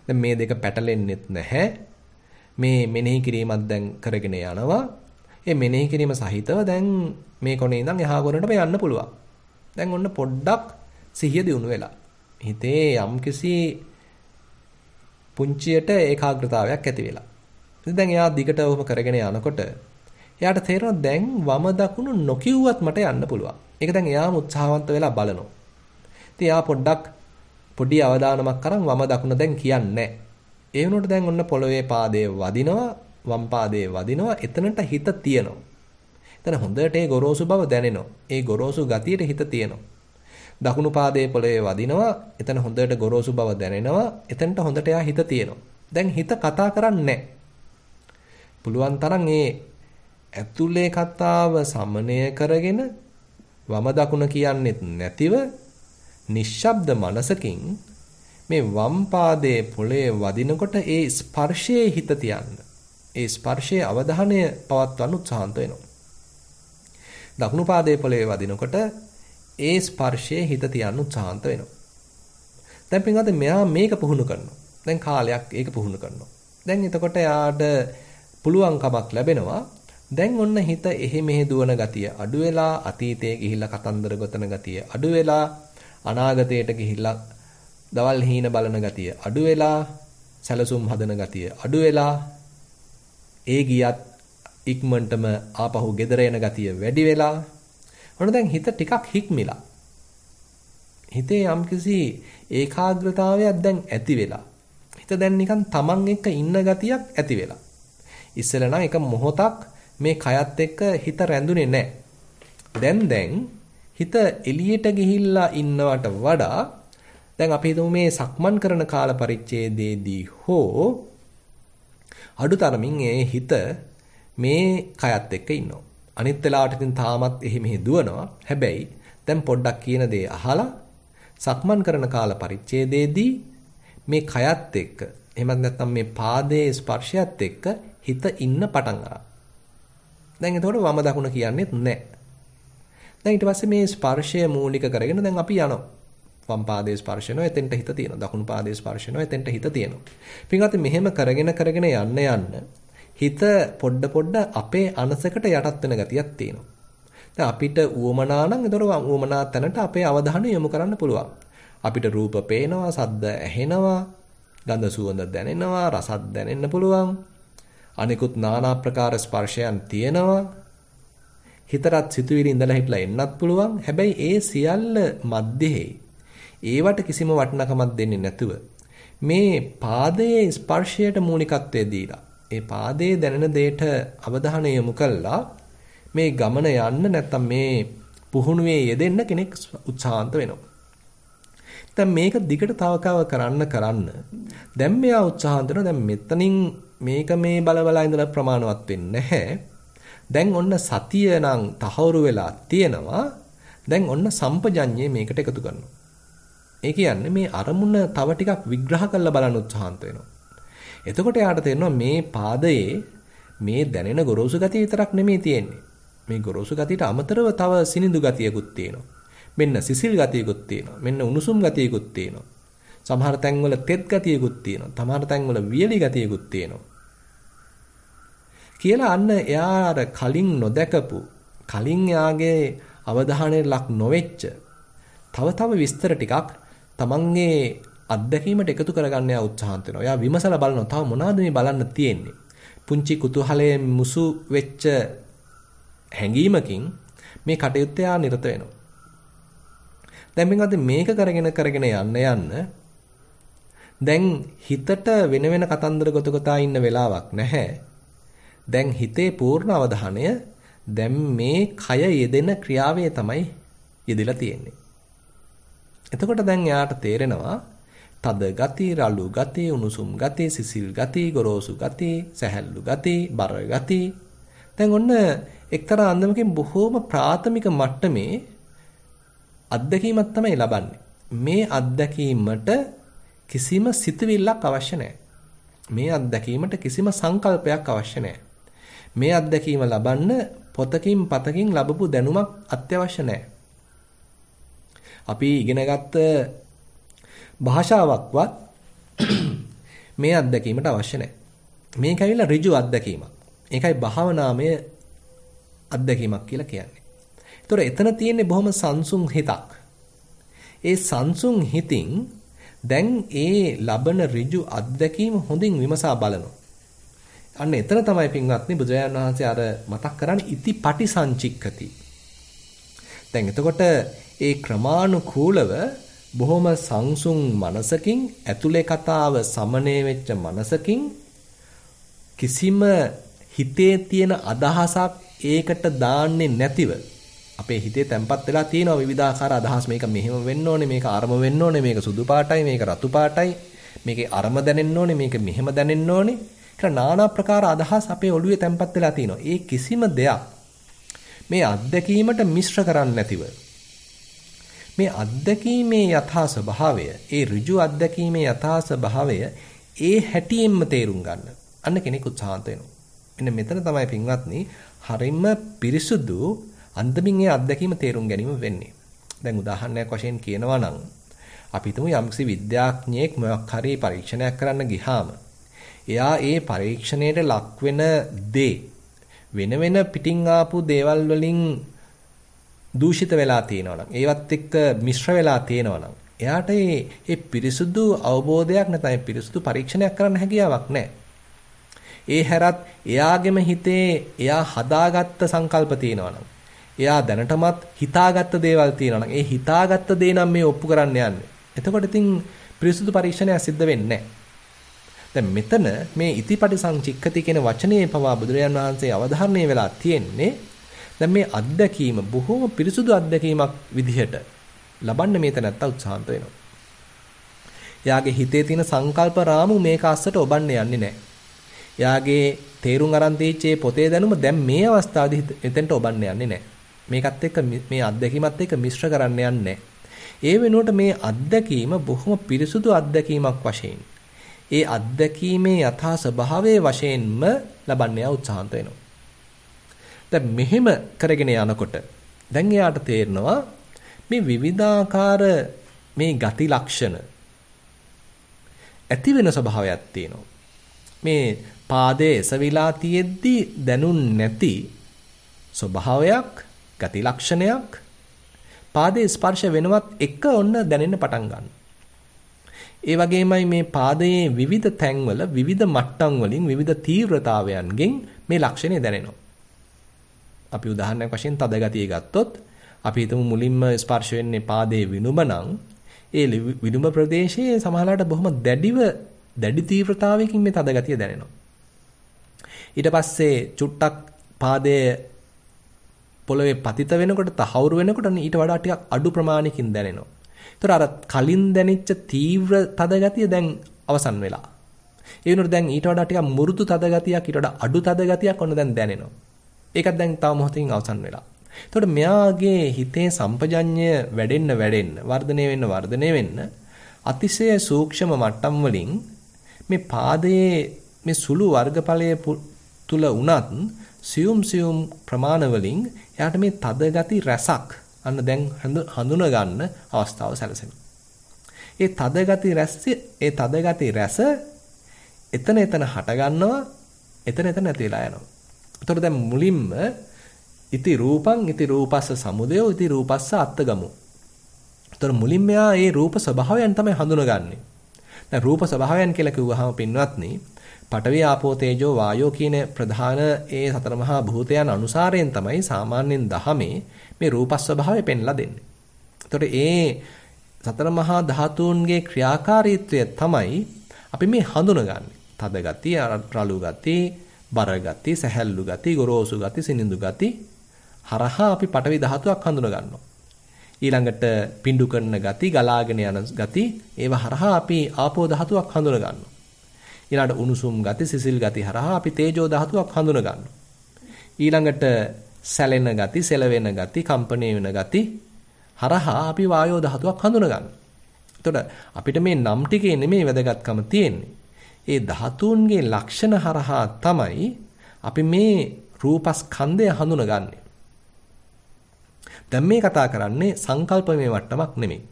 දැන් මේ දෙක පැටලෙන්නෙත් නැහැ. මේ මෙනෙහි කිරීමක් දැන් කරගෙන යනවා. ඒ මෙනෙහි කිරීම සහිතව දැන් මේ කොනේ ඉඳන් එහා කොනටම යන්න පුළුවන්. දැන් ඔන්න පොඩ්ඩක් සිහිය දියුණු වෙලා. හිතේ යම්කිසි පුංචියට ඒකාග්‍රතාවයක් ඇති වෙලා. ඉතින් දැන් එයා දිගට ඔහොම කරගෙන යනකොට එයාට තේරෙනවා දැන් වම දකුණු නොකියුවත් මට යන්න පුළුවන්. ඒක දැන් එයාම උත්සාහවන්ත වෙලා බලනවා. ඉතින් එයා පොඩි අවධානමක් කරන් වම දකුණ දැන් කියන්නේ. ඒ වුණොත් දැන් ඔන්න පොළවේ පාදයේ වදිනවා, වම් පාදයේ වදිනවා, එතනට හිත තියෙනවා. එතන හොඳට ඒ ගොරෝසු බව දැනෙනවා. ඒ ගොරෝසු ගතියට හිත තියෙනවා. දකුණු පාදයේ පොළවේ වදිනවා, එතන හොඳට ගොරෝසු බව දැනෙනවා. එතනට හොඳට එයා හිත තියෙනවා. දැන් හිත කතා කරන්නේ පුළුවන් තරම් ඒ ඇතුලේ කතාව සමනය කරගෙන වම දකුණ කියන්නේත් නැතිව නිශ්ශබ්ද මනසකින් මේ වම් පාදයේ පොළවේ වදිනකොට ඒ ස්පර්ශයේ හිත තියන්න. ඒ ස්පර්ශයේ අවධානය පවත්වන්න උත්සාහන්ත වෙනවා. දකුණු පාදයේ පොළවේ වදිනකොට ඒ ස්පර්ශයේ හිත තියන්න උත්සාහන්ත වෙනවා. දැන් පින්වත්නි මෙයා මේක පුහුණු කරනවා. දැන් කාලයක් ඒක පුහුණු කරනවා. දැන් එතකොට යාට පුළුවන්කමක් ලැබෙනවා. දැන් ඔන්න හිත එහෙ මෙහෙ දුවන ගතිය අඩු වෙලා අතීතයේ ගිහිල්ලා කතන්දර ගොතන ගතිය අඩු වෙලා අනාගතයට ගිහිල්ලා දවල් හීන බලන ගතිය අඩු වෙලා සැලසුම් හදන ගතිය අඩු වෙලා ඒ ගියත් ඉක්මනටම ආපහු ගෙදර එන ගතිය වැඩි වෙලා ඔන්න දැන් හිත ටිකක් හික්මිලා හිතේ යම්කිසි ඒකාග්‍රතාවයක් දැන් ඇති වෙලා හිත දැන් නිකන් තමන් එක්ක ඉන්න ගතියක් ඇති වෙලා ඉස්සෙල්ලා නම් එක මොහොතක් මේ කයත් එක්ක හිත රැඳුනේ නැහැ දැන් හිත එළියට ගිහිල්ලා ඉන්නවට වඩා දැන් අපි හිතමු මේ සක්මන් කරන කාල පරිච්ඡේදයේදී හෝ අඩුතරමින් ඒ හිත මේ කයත් එක්ක ඉන්නවා. අනිත් වෙලාවට ඉතින් තාමත් එහි මෙහි දුවනවා. හැබැයි දැන් පොඩ්ඩක් කියන දේ අහලා සක්මන් කරන කාල පරිච්ඡේදයේදී මේ කයත් එක්ක එහෙමත් නැත්නම් මේ පාදයේ ස්පර්ශයත් එක්ක හිත ඉන්න පටන් ගන්නවා. දැන් එතකොට වම දකුණ කියන්නේත් නැහැ. දැන් ඊට පස්සේ මේ ස්පර්ශය මූලික කරගෙන දැන් අපි යනවා. වම් පාදයේ ස්පර්ශ වෙනවා එතෙන්ට හිත තියෙනවා. දකුණු පාදයේ ස්පර්ශ වෙනවා එතෙන්ට හිත තියෙනවා. පින්වත්නි මෙහෙම කරගෙන යන්න හිත පොඩ අපේ අනසකට යටත් වෙන ගතියක් තියෙනවා. දැන් අපිට උවමනා නම් ඒතර උවමනා තැනට අපේ අවධානය යොමු කරන්න පුළුවන්. අපිට රූප පේනවා, ශබ්ද ඇහෙනවා, ගඳ සුවඳ දැනෙනවා, රසත් දැනෙන්න පුළුවන්. අනිකුත් নানা ප්‍රකාර ස්පර්ශයන් තියෙනවා. හිතරත් සිතුවිලි ඉඳලා හිටලා එන්නත් පුළුවන්. හැබැයි ඒ සියල්ල මැද්දේ ඒවට කිසිම වටිනකමක් දෙන්නේ නැතුව මේ පාදයේ ස්පර්ශයට මූලිකත්වය දීලා ඒ පාදයේ දැනෙන දෙයට අවධානය යොමු කළා මේ ගමන යන්න නැත්තම් මේ පුහුණුවේ යෙදෙන්න කෙනෙක් උත්සාහන්ත වෙනවා. දැන් මේක දිගට තවකව කරන්න දැන් මෙයා උත්සාහන්ත වෙනවා. දැන් මෙතනින් මේක මේ බලබලා ඉඳලා ප්‍රමාණවත් වෙන්නේ නැහැ. දැන් ඔන්න සතිය නම් තහවුරු වෙලා තියෙනවා. දැන් ඔන්න සම්පජඤ්ඤේ මේකට එකතු කරනවා. ඒ කියන්නේ මේ අරමුණ තව ටිකක් විග්‍රහ කරලා බලන්න උත්සාහන්ත වෙනවා. එතකොට යාට තේරෙනවා මේ පාදයේ මේ දැනෙන ගොරෝසු ගතිය විතරක් නෙමෙයි තියෙන්නේ. මේ ගොරෝසු ගතියට අමතරව තව සිනිඳු ගතියකුත් තියෙනවා. මෙන්න සිසිල් ගතියකුත් තියෙනවා. මෙන්න උණුසුම් ගතියකුත් තියෙනවා. සමහර තැන්වල තෙත් ගතියකුත් තියෙනවා. සමහර තැන්වල වියලි ගතියකුත් තියෙනවා. කියලා අන්න එයා කලින් නොදකපු කලින් යාගේ අවධානයට ලක් නොවෙච්ච තව විස්තර ටිකක් තමන්ගේ අත්දැකීමට එකතු කරගන්න යා උත්සාහන්ත වෙනවා. එයා විමසලා බලනවා තව මොනවද මේ බලන්න තියෙන්නේ. පුංචි කුතුහලයේ මුසු වෙච්ච හැඟීමකින් මේ කටයුත්ත යා නිරත වෙනවා. දැන් මේක කරගෙන යන්න දැන් හිතට වෙන කතන්දර ගොතගතා ඉන්න වෙලාවක් නැහැ. දැන් හිතේ පූර්ණ අවධානය දැන් මේ කය යෙදෙන ක්‍රියාවේ තමයි යෙදලා තියෙන්නේ. එතකොට දැන් යාට තේරෙනවා තද ගති, රළු ගති, උණුසුම් ගති, සිසිල් ගති, ගොරෝසු ගති, සැහැල්ලු ගති, බර ගති. දැන් ඔන්න එක්තරා අන්දමකින් බොහෝම ප්‍රාථමික මට්ටමේ අත්දැකීමක් තමයි ලබන්නේ. මේ අත්දැකීමට කිසිම සිතුවිල්ලක් අවශ්‍ය නැහැ. මේ අත්දැකීමට කිසිම සංකල්පයක් අවශ්‍ය නැහැ. මේ අත්දැකීම ලබන්න පොතකින් පතකින් ලැබපු දැනුමක් අත්‍යවශ්‍ය නැහැ. අපි ඉගෙනගත්ත භාෂාවක්වත් මේ අත්දැකීමට අවශ්‍ය නැහැ. මේක ඇවිල්ලා ඍජු අත්දැකීමක්. ඒකයි භාවනාමය අත්දැකීමක් කියලා කියන්නේ. ඒතොර එතන තියෙන්නේ බොහොම සංසුන් හිතක්. ඒ සංසුන් හිතින් දැන් ඒ ලබන ඍජු අත්දැකීම හොඳින් විමසා බලනවා. අන්න එතන තමයි පින්වත්නි බුදුරජාණන් වහන්සේ අර මතක් කරන්නේ ඉති පටිසංචික්කති. දැන් එතකොට ඒ ක්‍රමානුකූලව බොහොම සංසුන් මනසකින් ඇතුලේ කතාව සමනය වෙච්ච මනසකින් කිසිම හිතේ තියෙන අදහසක් ඒකට දාන්නේ නැතිව අපේ හිතේ තැම්පත් වෙලා තියෙනවා විවිධාකාර අදහස්. මේක මෙහෙම වෙන්න ඕනේ, මේක අරම වෙන්න ඕනේ, මේක සුදු පාටයි, මේක රතු පාටයි, මේකේ අරම දැනෙන්න ඕනේ, මේක මෙහෙම දැනෙන්න ඕනේ කියලා নানা ප්‍රකාර අදහස් අපේ ඔළුවේ තැම්පත් වෙලා තියෙනවා. ඒ කිසිම දෙයක් මේ අත්දැකීමට මිශ්‍ර කරන්නේ නැතිව මේ අත්දැකීමේ යථා ස්වභාවය, ඒ ඍජු අත්දැකීමේ යථා ස්වභාවය ඒ හැටියෙන්ම තේරුම් ගන්න. අන්න කෙනෙක් උත්සාහන්ත වෙනවා. මෙන්න මෙතන තමයි පින්වත්නි හරිම පිරිසුදු අන්දමින් ඒ අත්දැකීම තේරුම් ගැනීම වෙන්නේ. දැන් උදාහරණයක් වශයෙන් කියනවා නම් අපි හිතමු යම්කිසි විද්‍යාඥයෙක් මොකක් හරි පරීක්ෂණයක් කරන්න ගියාම එයා ඒ පරීක්ෂණයට ලක් වෙන දේ වෙන පිටින් ආපු දේවල් වලින් දූෂිත වෙලා තියෙනවා නම් ඒවත් එක්ක මිශ්‍ර වෙලා තියෙනවා නම් එයාට ඒ පිරිසුදු අවබෝධයක් නැත්නම් පිරිසුදු පරීක්ෂණයක් කරන්න හැකියාවක් නැහැ. ඒ හැරත් එයාගෙම හිතේ එයා හදාගත්ත සංකල්ප තියෙනවා නම් එයා දැනටමත් හිතාගත්ත දේවල් තියෙනවා නම් ඒ හිතාගත්ත දේ නම් මේ ඔප්පු කරන්න යන්නේ. එතකොට ඉතින් පිරිසුදු පරීක්ෂණයක් සිද්ධ වෙන්නේ නැහැ. දැන් මෙතන මේ ඉතිපටි සංචික්කති කියන වචනේ පවා බුදුරජාන් වහන්සේ අවධාරණය වෙලා තියෙන්නේ දැන් මේ අත්දැකීම බොහොම පිරිසුදු අත්දැකීමක් විදිහට ලබන්න මේ තැනත්ත උත්සාහන්ත වෙනවා. එයාගේ හිතේ තියෙන සංකල්ප රාමු මේක අස්සට ඔබන්න යන්නේ නැහැ. එයාගේ තේරුම් අරන් තීච්චේ පොතේ දැනුම දැන් මේ අවස්ථාවේදී එතෙන්ට ඔබන්න යන්නේ නැහැ. මේකත් එක්ක මේ අත්දැකීමත් එක්ක මිශ්‍ර කරන්න යන්නේ නැහැ. ඒ වෙනුවට මේ අත්දැකීම බොහොම පිරිසුදු අත්දැකීමක් වශයෙන් ඒ අත්දැකීමේ යථා ස්වභාවයේ වශයෙන්ම ලබන්න යා උත්සාහන්ත වෙනවා. දැන් මෙහෙම කරගෙන යනකොට දැන් එයාට තේරෙනවා මේ විවිධාකාර මේ ගති ලක්ෂණ ඇති වෙන ස්වභාවයක් තියෙනවා. මේ පාදයේ එසවිලා තියෙද්දි දැනුන් නැති ස්වභාවයක්, ගති ලක්ෂණයක් පාදයේ ස්පර්ශ වෙනවත් එක ඔන්න දැනෙන්න පටන් ගන්නවා. ඒ වගේමයි මේ පාදයේ විවිධ තැන්වල විවිධ මට්ටම් වලින් විවිධ තීව්‍රතාවයන්ගෙන් මේ ලක්ෂණය දැනෙනවා. අපි උදාහරණයක් වශයෙන් තද ගතිය ගත්තොත් අපි හිතමු මුලින්ම ස්පර්ශ වෙන්නේ පාදයේ විනුම නම් ඒ විනුම ප්‍රදේශයේ සමහරවිට බොහොම දැඩි තීව්‍රතාවයකින් මේ තද ගතිය දැනෙනවා. ඊට පස්සේ චුට්ටක් පාදයේ පොළවේ පතිත වෙනකොට තහවුරු වෙනකොට ඊට වඩා ටිකක් අඩු ප්‍රමාණයකින් දැනෙනවා. ඒතර අර කලින් දැනෙච්ච තීව්‍ර තද ගතිය දැන් අවසන් වෙලා. ඒ වෙනුවට දැන් ඊට වඩා ටිකක් මුරුදු තද ගතියක් ඊට වඩා අඩු තද ගතියක් ඔන්න දැන් දැනෙනවා. ඒකත් දැන් තව මොහොතකින් අවසන් වෙලා. එතකොට මෙයාගේ හිතේ සම්පජඤ්ඤය වැඩෙන්න වර්ධනය වෙන්න අතිශය සූක්ෂම මට්ටම් වලින් මේ පාදයේ මේ සුළු වර්ගඵලයේ තුල උනත් සියුම් ප්‍රමාණ වලින් එයාට මේ තද ගති රසක් අන්න දැන් හඳුන ගන්න අවස්ථාව සැලසෙනවා. ඒ තද ගති රස එතන හට ගන්නවා, එතන නැති වෙලා යනවා. එතකොට දැන් මුලින්ම ඉති රූපස්ස සමුදයෝ ඉති රූපස්ස අත්තගමු. එතකොට මුලින්ම එයා මේ රූප ස්වභාවයන් තමයි හඳුනගන්නේ. දැන් රූප ස්වභාවයන් කියලා කිව්වහම පින්වත්නි, පඨවි ආපෝ තේජෝ වායෝ කියන ප්‍රධාන ඒ සතර මහා භූතයන් අනුසාරයෙන් තමයි සාමාන්‍යයෙන් දහමේ මේ රූප ස්වභාවය පෙන්ලා දෙන්නේ. එතකොට ඒ සතර මහා ධාතුන්ගේ ක්‍රියාකාරීත්වය තමයි අපි මේ හඳුනගන්නේ. තද ගති, රළු ගති, බර ගති, සැහැල්ලු ගති, ගොරෝසු ගති, සිනිඳු ගති හරහා අපි පඨවි ධාතුවක් හඳුන ගන්නවා. ඊළඟට පිඬු කරන ගති, ගලාගෙන යන ගති, ඒව හරහා අපි ආපෝ ධාතුවක් හඳුන ගන්නවා. ඊළඟට උණුසුම් ගති, සිසිල් ගති හරහා අපි තේජෝ ධාතුවක් හඳුන ගන්නවා. ඊළඟට සැලෙන ගති, සෙලවෙන ගති, කම්පණය වෙන ගති හරහා අපි වායෝ ධාතුවක් හඳුන ගන්නවා. එතකොට අපිට මේ නම් ටිකේ නෙමෙයි වැදගත්කම තියෙන්නේ. ඒ ධාතුන්ගේ ලක්ෂණ හරහා තමයි අපි මේ රූපස්කන්ධය හඳුනගන්නේ. දැන් මේ කතා කරන්නේ සංකල්පමය මට්ටමක් නෙමෙයි.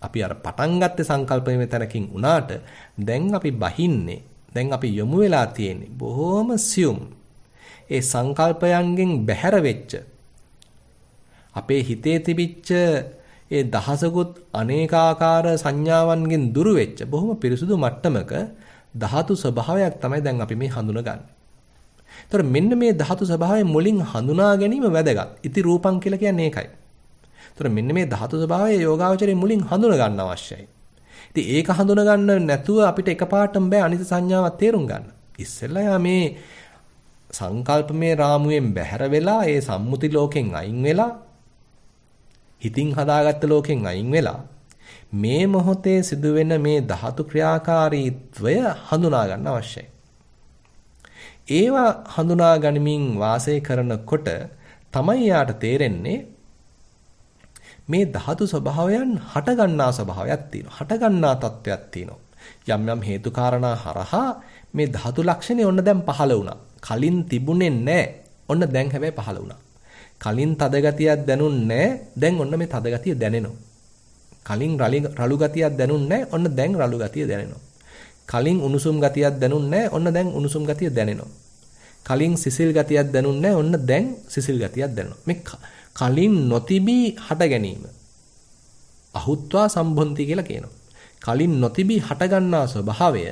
අපි අර පටන් ගත්තේ සංකල්පමය තැනකින් උනාට දැන් අපි බහින්නේ, දැන් අපි යොමු වෙලා තියෙන්නේ බොහොම සියුම් ඒ සංකල්පයන්ගෙන් බැහැර වෙච්ච අපේ හිතේ තිබිච්ච ඒ දහසකුත් අනේකාකාර සංඥාවන්ගෙන් දුරු වෙච්ච බොහොම පිරිසුදු මට්ටමක ධාතු ස්වභාවයක් තමයි දැන් අපි මේ හඳුනගන්නේ. ඒතර මෙන්න මේ ධාතු ස්වභාවය මුලින් හඳුනා ගැනීම වැදගත්. ඉති රූපං කියලා කියන්නේ ඒකයි. ඒතර මෙන්න මේ ධාතු ස්වභාවය යෝගාවචරයේ මුලින් හඳුන ගන්න අවශ්‍යයි. ඉතින් ඒක හඳුන ගන්න නැතුව අපිට එකපාරටම බෑ අනිත් සංඥාවක් තේරුම් ගන්න. ඉස්සෙල්ලා යා මේ සංකල්පමය රාමුවෙන් බැහැර වෙලා ඒ සම්මුති ලෝකෙන් අයින් වෙලා හිතින් හදාගත්ත ලෝකෙන් අයින් වෙලා මේ මොහොතේ සිදුවෙන මේ ධාතු ක්‍රියාකාරීත්වය හඳුනා ගන්න අවශ්‍යයි. ඒවා හඳුනා ගනිමින් වාසය කරනකොට තමයි යාට තේරෙන්නේ මේ ධාතු ස්වභාවයන් හටගන්නා ස්වභාවයක් තියෙනවා. හටගන්නා තත්වයක් තියෙනවා. යම් හේතු කාරණා හරහා මේ ධාතු ලක්ෂණේ ඔන්න දැන් පහළ වුණා. කලින් තිබුණේ නැහැ. ඔන්න දැන් හැබැයි පහළ වුණා. කලින් තද ගතියක් දැනුන්නේ නැහැ. දැන් ඔන්න මේ තද ගතිය දැනෙනවා. කලින් රළු ගතියක් දැනුන්නේ නැහැ. ඔන්න දැන් රළු ගතිය දැනෙනවා. කලින් උණුසුම් ගතියක් දැනුන්නේ නැහැ. ඔන්න දැන් උණුසුම් ගතිය දැනෙනවා. කලින් සිසිල් ගතියක් දැනුන්නේ නැහැ. ඔන්න දැන් සිසිල් ගතියක් දැනෙනවා. මේ කලින් නොතිබී හට ගැනීම අහුත්වා සම්බොන්ති කියලා කියනවා. කලින් නොතිබී හට ගන්නා ස්වභාවය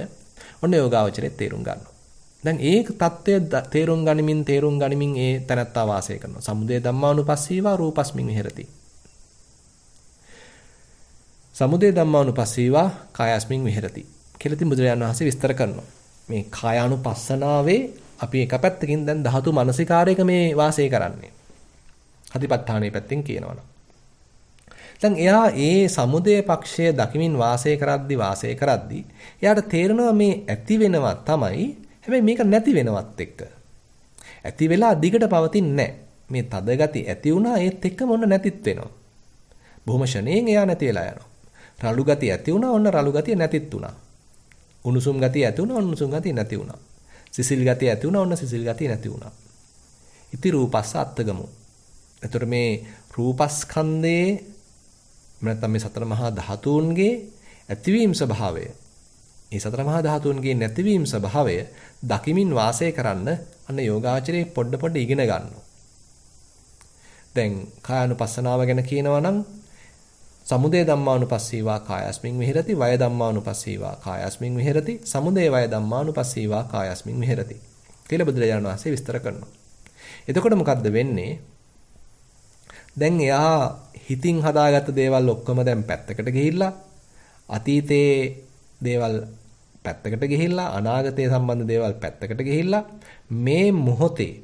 ඔන්න යෝගාවචරයේ තේරුම් ගන්නවා. දැන් ඒක தත්ත්වය තේරුම් ගනිමින් ඒ තනත්තා වාසය කරනවා. සමුදය ධම්මානුපස්සීවා රූපස්මින් විහෙරති. සමුදය ධම්මානුපස්සීවා කායස්මින් විහෙරති කියලා ඉතින් බුදුරජාණන් වහන්සේ විස්තර කරනවා. මේ කායානුපස්සනාවේ අපි එක පැත්තකින් දැන් ධාතු මනසිකාරයක මේ වාසය කරන්නේ. හතිපත්ඨානයේ පැත්තෙන් කියනවනම්. දැන් එයා ඒ සමුදය පක්ෂය දකිමින් වාසය කරද්දී එයාට තේරෙනවා මේ ඇති වෙනවා තමයි. හැබැයි මේක නැති වෙනවත් එක්ක. ඇති වෙලා දිගට පවතින්නේ නැහැ. මේ තද ගති ඇති වුණා ඒත් එක්කම ඔන්න නැතිත් වෙනවා. බොහොම ෂණයෙන් එයා නැති වෙලා යනවා. රළු ගති ඇති වුණා ඔන්න රළු ගතිය නැතිත් වුණා. උණුසුම් ගතිය ඇති වුණා උණුසුම් ගතිය නැති වුණා. සිසිල් ගතිය ඇති වුණා ඔන්න සිසිල් ගතිය නැති වුණා. ඉති රූපස්ස අත්තගමු. එතකොට මේ රූපස්කන්ධයේ නැත්නම් මේ සතර මහා ධාතුන්ගේ ඇතිවීම ස්වභාවය. මේ සතර මහා ධාතුන්ගේ නැතිවීම ස්වභාවය දකිමින් වාසය කරන්න අන්න යෝගාචරයේ පොඩ ඉගෙන ගන්නවා. දැන් කායानुපස්සනාව ගැන කියනවා නම් සමුදය ධම්මානුපස්සීවා කායස්මින් විහෙරති වය ධම්මානුපස්සීවා කායස්මින් විහෙරති සමුදය වය ධම්මානුපස්සීවා කායස්මින් විහෙරති කියලා බුදුරජාණන් වහන්සේ විස්තර කරනවා. එතකොට මොකද්ද වෙන්නේ? දැන් එයා හිතින් හදාගත්ත දේවල් ඔක්කොම දැන් පැත්තකට ගිහිල්ලා අතීතයේ දේවල් පැත්තකට ගිහිල්ලා අනාගතයේ සම්බන්ධ දේවල් පැත්තකට ගිහිල්ලා මේ මොහොතේ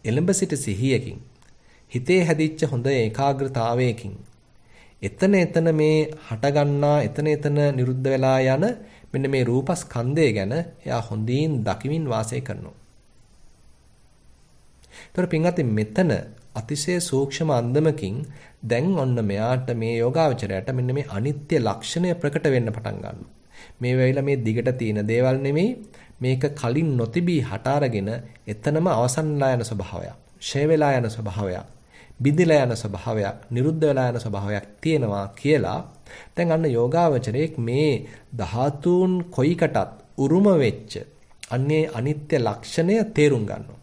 එළඹ සිට සිහියකින් හිතේ හැදිච්ච හොඳ ඒකාග්‍රතාවයකින් එතන මේ හටගන්නා එතන නිරුද්ධ වෙලා යන මෙන්න මේ රූපස්කන්ධය ගැන එයා හොඳින් දකිමින් වාසය කරනවා. ඒතර පින්වත්නි මෙතන අතිශය සූක්ෂම අන්දමකින් දැන් ඔන්න මෙයාට මේ යෝගාවචරයට මෙන්න මේ අනිත්‍ය ලක්ෂණය ප්‍රකට වෙන්න පටන් ගන්නවා. මේ වෙයිලා මේ දිගට තියෙන දේවල් නෙමෙයි මේක කලින් නොතිබී හට අරගෙන එතනම අවසන්ලා යන ස්වභාවයක්, ෂය වෙලා යන ස්වභාවයක්, බිඳිලා යන ස්වභාවයක්, නිරුද්ධ වෙලා යන ස්වභාවයක් තියෙනවා කියලා දැන් අන්න යෝගාවචරයේ මේ ධාතුන් කොයිකටත් උරුම වෙච්ච අන්නේ අනිත්‍ය ලක්ෂණය තේරුම් ගන්නවා.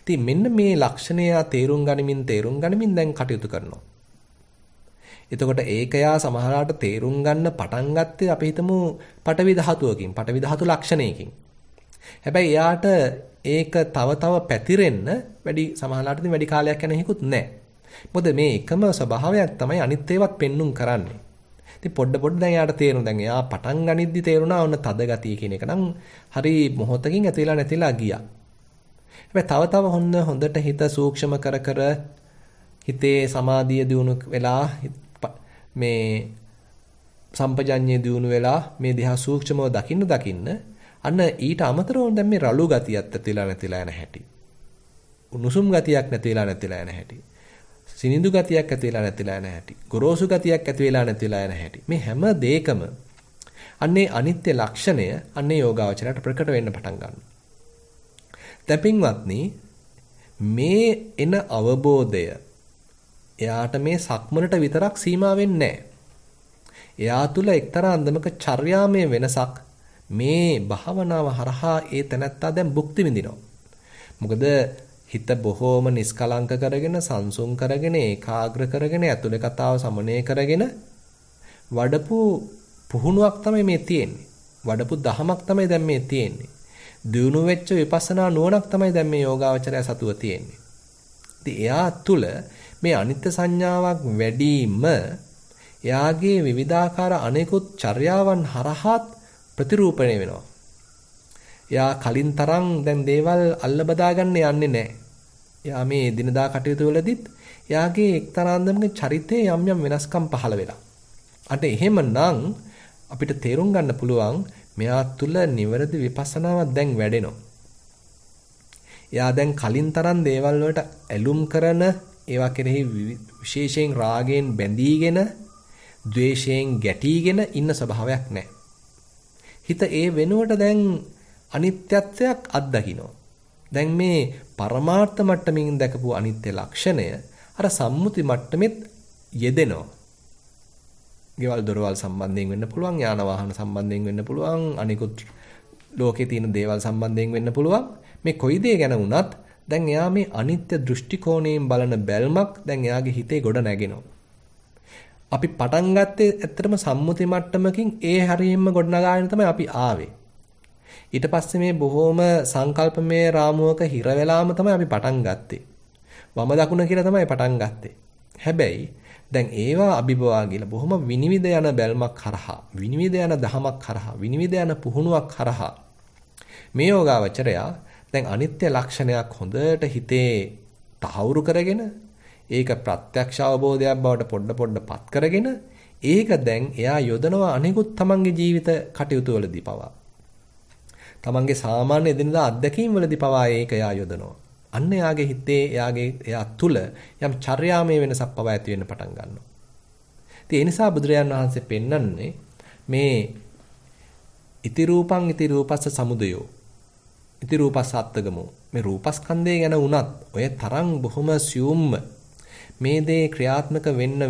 ඉතින් මෙන්න මේ ලක්ෂණය තේරුම් ගනිමින් දැන් කටයුතු කරනවා. එතකොට ඒක යා සමහරවිට තේරුම් ගන්න පටන් ගත්තේ අපි හිතමු පටවි ධාතුවකින්, පටවි ධාතු ලක්ෂණයකින්. හැබැයි එයාට ඒක තව පැතිරෙන්න සමහරවිට වැඩි කාලයක් යන හේකුත් නැහැ. මොකද මේ එකම ස්වභාවයක් තමයි අනිත් ඒවාත් පෙන්눔 කරන්නේ. ඉතින් පොඩ දැන් එයාට තේරුණා. දැන් එයා පටන් ගනිද්දි තේරුණා ඔන්න තද ගතිය කියන එක නම් හරි මොහොතකින් ඇතිලා නැතිලා ගියා. හැබැයි තව හොඳට හිත සූක්ෂම කර හිතේ සමාධිය දියුණු වෙලා මේ සම්පජඤ්ඤය දියුණු වෙලා මේ දිහා සූක්ෂමව දකින්න අන්න ඊට අමතරව දැන් මේ රළු ගතියක් ඇතිලා නැතිලා යන හැටි. උණුසුම් ගතියක් නැතිලා යන හැටි. සිනිඳු ගතියක් ඇතිලා නැතිලා යන හැටි. ගොරෝසු ගතියක් ඇති වෙලා නැතිලා යන හැටි. මේ හැම දෙයකම අන්නේ අනිත්‍ය ලක්ෂණය අන්නේ යෝගාවචරයට ප්‍රකට වෙන්න පටන් ගන්නවා. තැපින්වත්නි මේ එන අවබෝධය එයාට මේ සක්මනට විතරක් සීමා වෙන්නේ නැහැ. එයා තුල එක්තරා අන්දමක චර්යාමය වෙනසක් මේ භාවනාව හරහා ඒ තැනත්තා දැන් භුක්ති විඳිනවා. මොකද හිත බොහෝම නිස්කලංක කරගෙන සංසුන් කරගෙන ඒකාග්‍ර කරගෙන ඇතුලේ කතාව සමනය කරගෙන වඩපු පුහුණුවක් තමයි මේ තියෙන්නේ. වඩපු දහමක් තමයි දැන් මේ තියෙන්නේ. දියුණු වෙච්ච විපස්සනා නුවණක් තමයි දැන් මේ යෝගාවචරය සතුව තියෙන්නේ. ඉතින් එයා තුල මේ අනිත්‍ය සංඥාවක් වැඩිම එයාගේ විවිධාකාර අනෙකුත් චර්යාවන් හරහාත් ප්‍රතිරූපණය වෙනවා. එයා කලින් තරම් දැන් දේවල් අල්ල බදා ගන්න යන්නේ නැහැ. එයා මේ දිනදා කටයුතු වලදීත් එයාගේ එක්තරා අන්දමක චරිතයේ යම් වෙනස්කම් පහළ වෙලා. අන්න එහෙමනම් අපිට තේරුම් ගන්න පුළුවන් මෙයා තුල නිවැරදි විපස්සනාවක් දැන් වැඩෙනවා. එයා දැන් කලින් තරම් දේවල් වලට ඇලුම් කරන ඒවා කෙරෙහි විශේෂයෙන් රාගයෙන් බැඳීගෙන, ද්වේෂයෙන් ගැටීගෙන ඉන්න ස්වභාවයක් නැහැ. හිත ඒ වෙනුවට දැන් අනිත්‍යත්වයක් අත්දකින්නවා. දැන් මේ පරමාර්ථ මට්ටමින් දැකපු අනිත්‍ය ලක්ෂණය අර සම්මුති මට්ටමෙත් යෙදෙනවා. ගෙවල් දොරවල් සම්බන්ධයෙන් වෙන්න පුළුවන්, යාන වාහන සම්බන්ධයෙන් වෙන්න පුළුවන්, අනිකුත් ලෝකේ තියෙන දේවල් සම්බන්ධයෙන් වෙන්න පුළුවන්. මේ කොයි දේ ගැන වුණත් දැන් එයා මේ අනිත්‍ය දෘෂ්ටි කෝණයෙන් බලන බැල්මක් දැන් එයාගේ හිතේ ගොඩ නැගෙනවා. අපි පටන් ගත්තේ ඇත්තටම සම්මුති මට්ටමකින් ඒ හරියෙම ගොඩනගාගෙන තමයි අපි ආවේ. ඊට පස්සේ මේ බොහොම සංකල්පමය රාමුවක හිර වෙලාම තමයි අපි පටන් ගත්තේ. වම දකුණ කියලා තමයි පටන් ගත්තේ. හැබැයි දැන් ඒවා අභිබවා ගිල බොහොම විනිවිද යන බැල්මක් කරහා, විනිවිද යන දහමක් කරහා, විනිවිද යන පුහුණුවක් කරහා මේ යෝගාවචරයා දැන් අනිත්‍ය ලක්ෂණයක් හොඳට හිතේ තහවුරු කරගෙන ඒක ප්‍රත්‍යක්ෂ අවබෝධයක් බවට පොඩ පත් කරගෙන ඒක දැන් එයා යොදනවා අනිකුත් තමන්ගේ ජීවිත කටයුතු වලදී පවා. තමන්ගේ සාමාන්‍ය එදිනදා අත්දැකීම් වලදී පවා ඒක එයා යොදනවා. අන්න එයාගේ හිතේ එයා තුල යම් චර්යාමය වෙනසක් පවා ඇති වෙන්න පටන් ගන්නවා. ඉතින් ඒ නිසා බුදුරජාන් වහන්සේ පෙන්වන්නේ මේ ඉති රූපං ඉති රූපස්ස සමුදයෝ ඉති රූපස්ස අත්තගමෝ මේ රූපස්කන්ධය ගැන වුණත් ඔය තරම් බොහොම සියුම්ම මේ දේ ක්‍රියාත්මක වෙන්න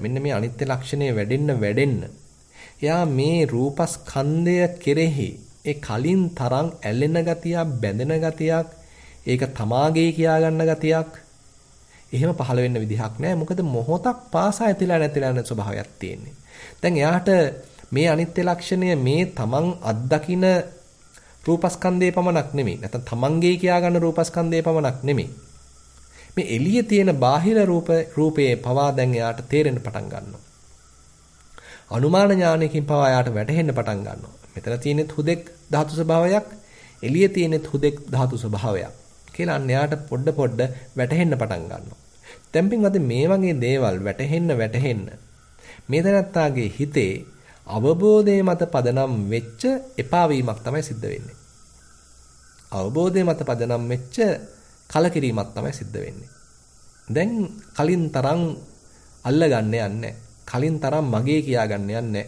මෙන්න මේ අනිත්‍ය ලක්ෂණය වැඩෙන්න එයා මේ රූපස්කන්ධය කෙරෙහි ඒ කලින් තරම් ඇලෙන ගතියක් බැඳෙන ගතියක් ඒක තමාගේ කියා ගන්න ගතියක් එහෙම පහළ වෙන්න විදිහක් නැහැ. මොකද මොහොතක් පාසා ඇතිලා නැතිලා යන ස්වභාවයක් තියෙන්නේ. දැන් එයාට මේ අනිත්‍ය ලක්ෂණය මේ තමන් අත්දකින රූපස්කන්ධයේ පමණක් නෙමෙයි. නැත්නම් තමන්ගේ කියා ගන්න රූපස්කන්ධයේ පමණක් නෙමෙයි. මේ එළියේ තියෙන බාහිර රූපයේ පවා දැන් එයාට තේරෙන්න පටන් ගන්නවා. අනුමාන ඥානයකින් පවා එයාට වැටහෙන්න පටන් ගන්නවා. මෙතන තියෙනෙත් හුදෙක් ධාතු ස්වභාවයක්, එළියේ තියෙනෙත් හුදෙක් ධාතු ස්වභාවයක්. කියලා අන්න එයාට පොඩ වැටහෙන්න පටන් ගන්නවා. දැන් පින්වත්නි මේ වගේ දේවල් වැටහෙන්න මේ දැනත්තාගේ හිතේ අවබෝධයේ මත පදනම් වෙච්ච එපා වීමක් තමයි සිද්ධ වෙන්නේ. අවබෝධයේ මත පදනම් වෙච්ච කලකිරීමක් තමයි සිද්ධ වෙන්නේ. දැන් කලින් තරම් අල්ලගන්න යන්නේ කලින් තරම් මගේ කියා ගන්න යන්නේ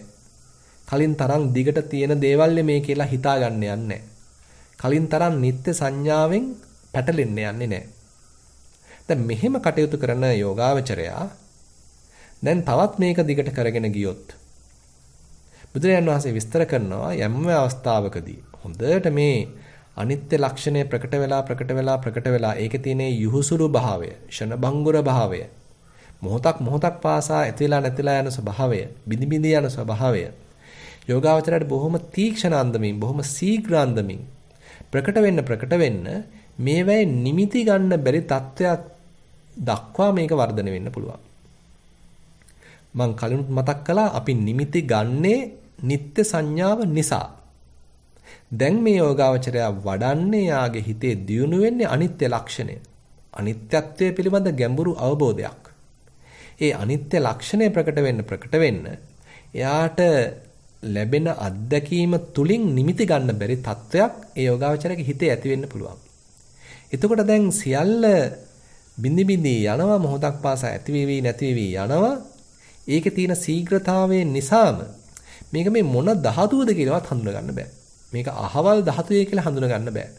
කලින් තරම් දිගට තියෙන දේවල් මේ කියලා හිතා ගන්න යන්නේ කලින් තරම් නිත්‍ය සංඥාවෙන් පැටලෙන්න යන්නේ නැහැ. දැන් මෙහෙම කටයුතු කරන යෝගාවචරයා දැන් තවත් මේක දිගට කරගෙන ගියොත් බුදුරජාණන් වහන්සේ විස්තර කරනවා යම් අවස්ථාවකදී හොඳට මේ අනිත්‍ය ලක්ෂණය ප්‍රකට වෙලා ඒකේ තියෙන යහුසුළු භාවය, ෂණභංගුර භාවය, මොහොතක් පාසා ඇතිලා නැතිලා යන ස්වභාවය, බිඳි යන ස්වභාවය යෝගාවචරයට බොහොම තීක්ෂණ අන්දමින්, බොහොම ශීඝ්‍ර අන්දමින් ප්‍රකට වෙන්න මේවැයි නිමිති ගන්න බැරි තත්වයක් දක්වා මේක වර්ධනය වෙන්න පුළුවන්. මං කලිනුත් මතක් කළා අපි නිමිති ගන්නේ නිත්‍ය සංඥාව නිසා. දැන් මේ යෝගාවචරය වඩන්නේ යාගේ හිතේ දියුණු වෙන්නේ අනිත්‍ය ලක්ෂණය. අනිත්‍යත්වය පිළිබඳ ගැඹුරු අවබෝධයක්. ඒ අනිත්‍ය ලක්ෂණය ප්‍රකට වෙන්න එයාට ලැබෙන අත්දැකීම තුලින් නිමිති ගන්න බැරි තත්වයක් ඒ යෝගාවචරයේ හිතේ ඇති වෙන්න පුළුවන්. එතකොට දැන් සියල්ල බිඳි යනවා මොහොතක් පාසා ඇති වෙවි නැති වෙවි යනවා. ඒකේ තියෙන ශීඝ්‍රතාවය නිසාම මේක මේ මොන ධාතුවද කියලාවත් හඳුනා ගන්න බෑ. මේක අහවල් ධාතුවේ කියලා හඳුනා ගන්න බෑ.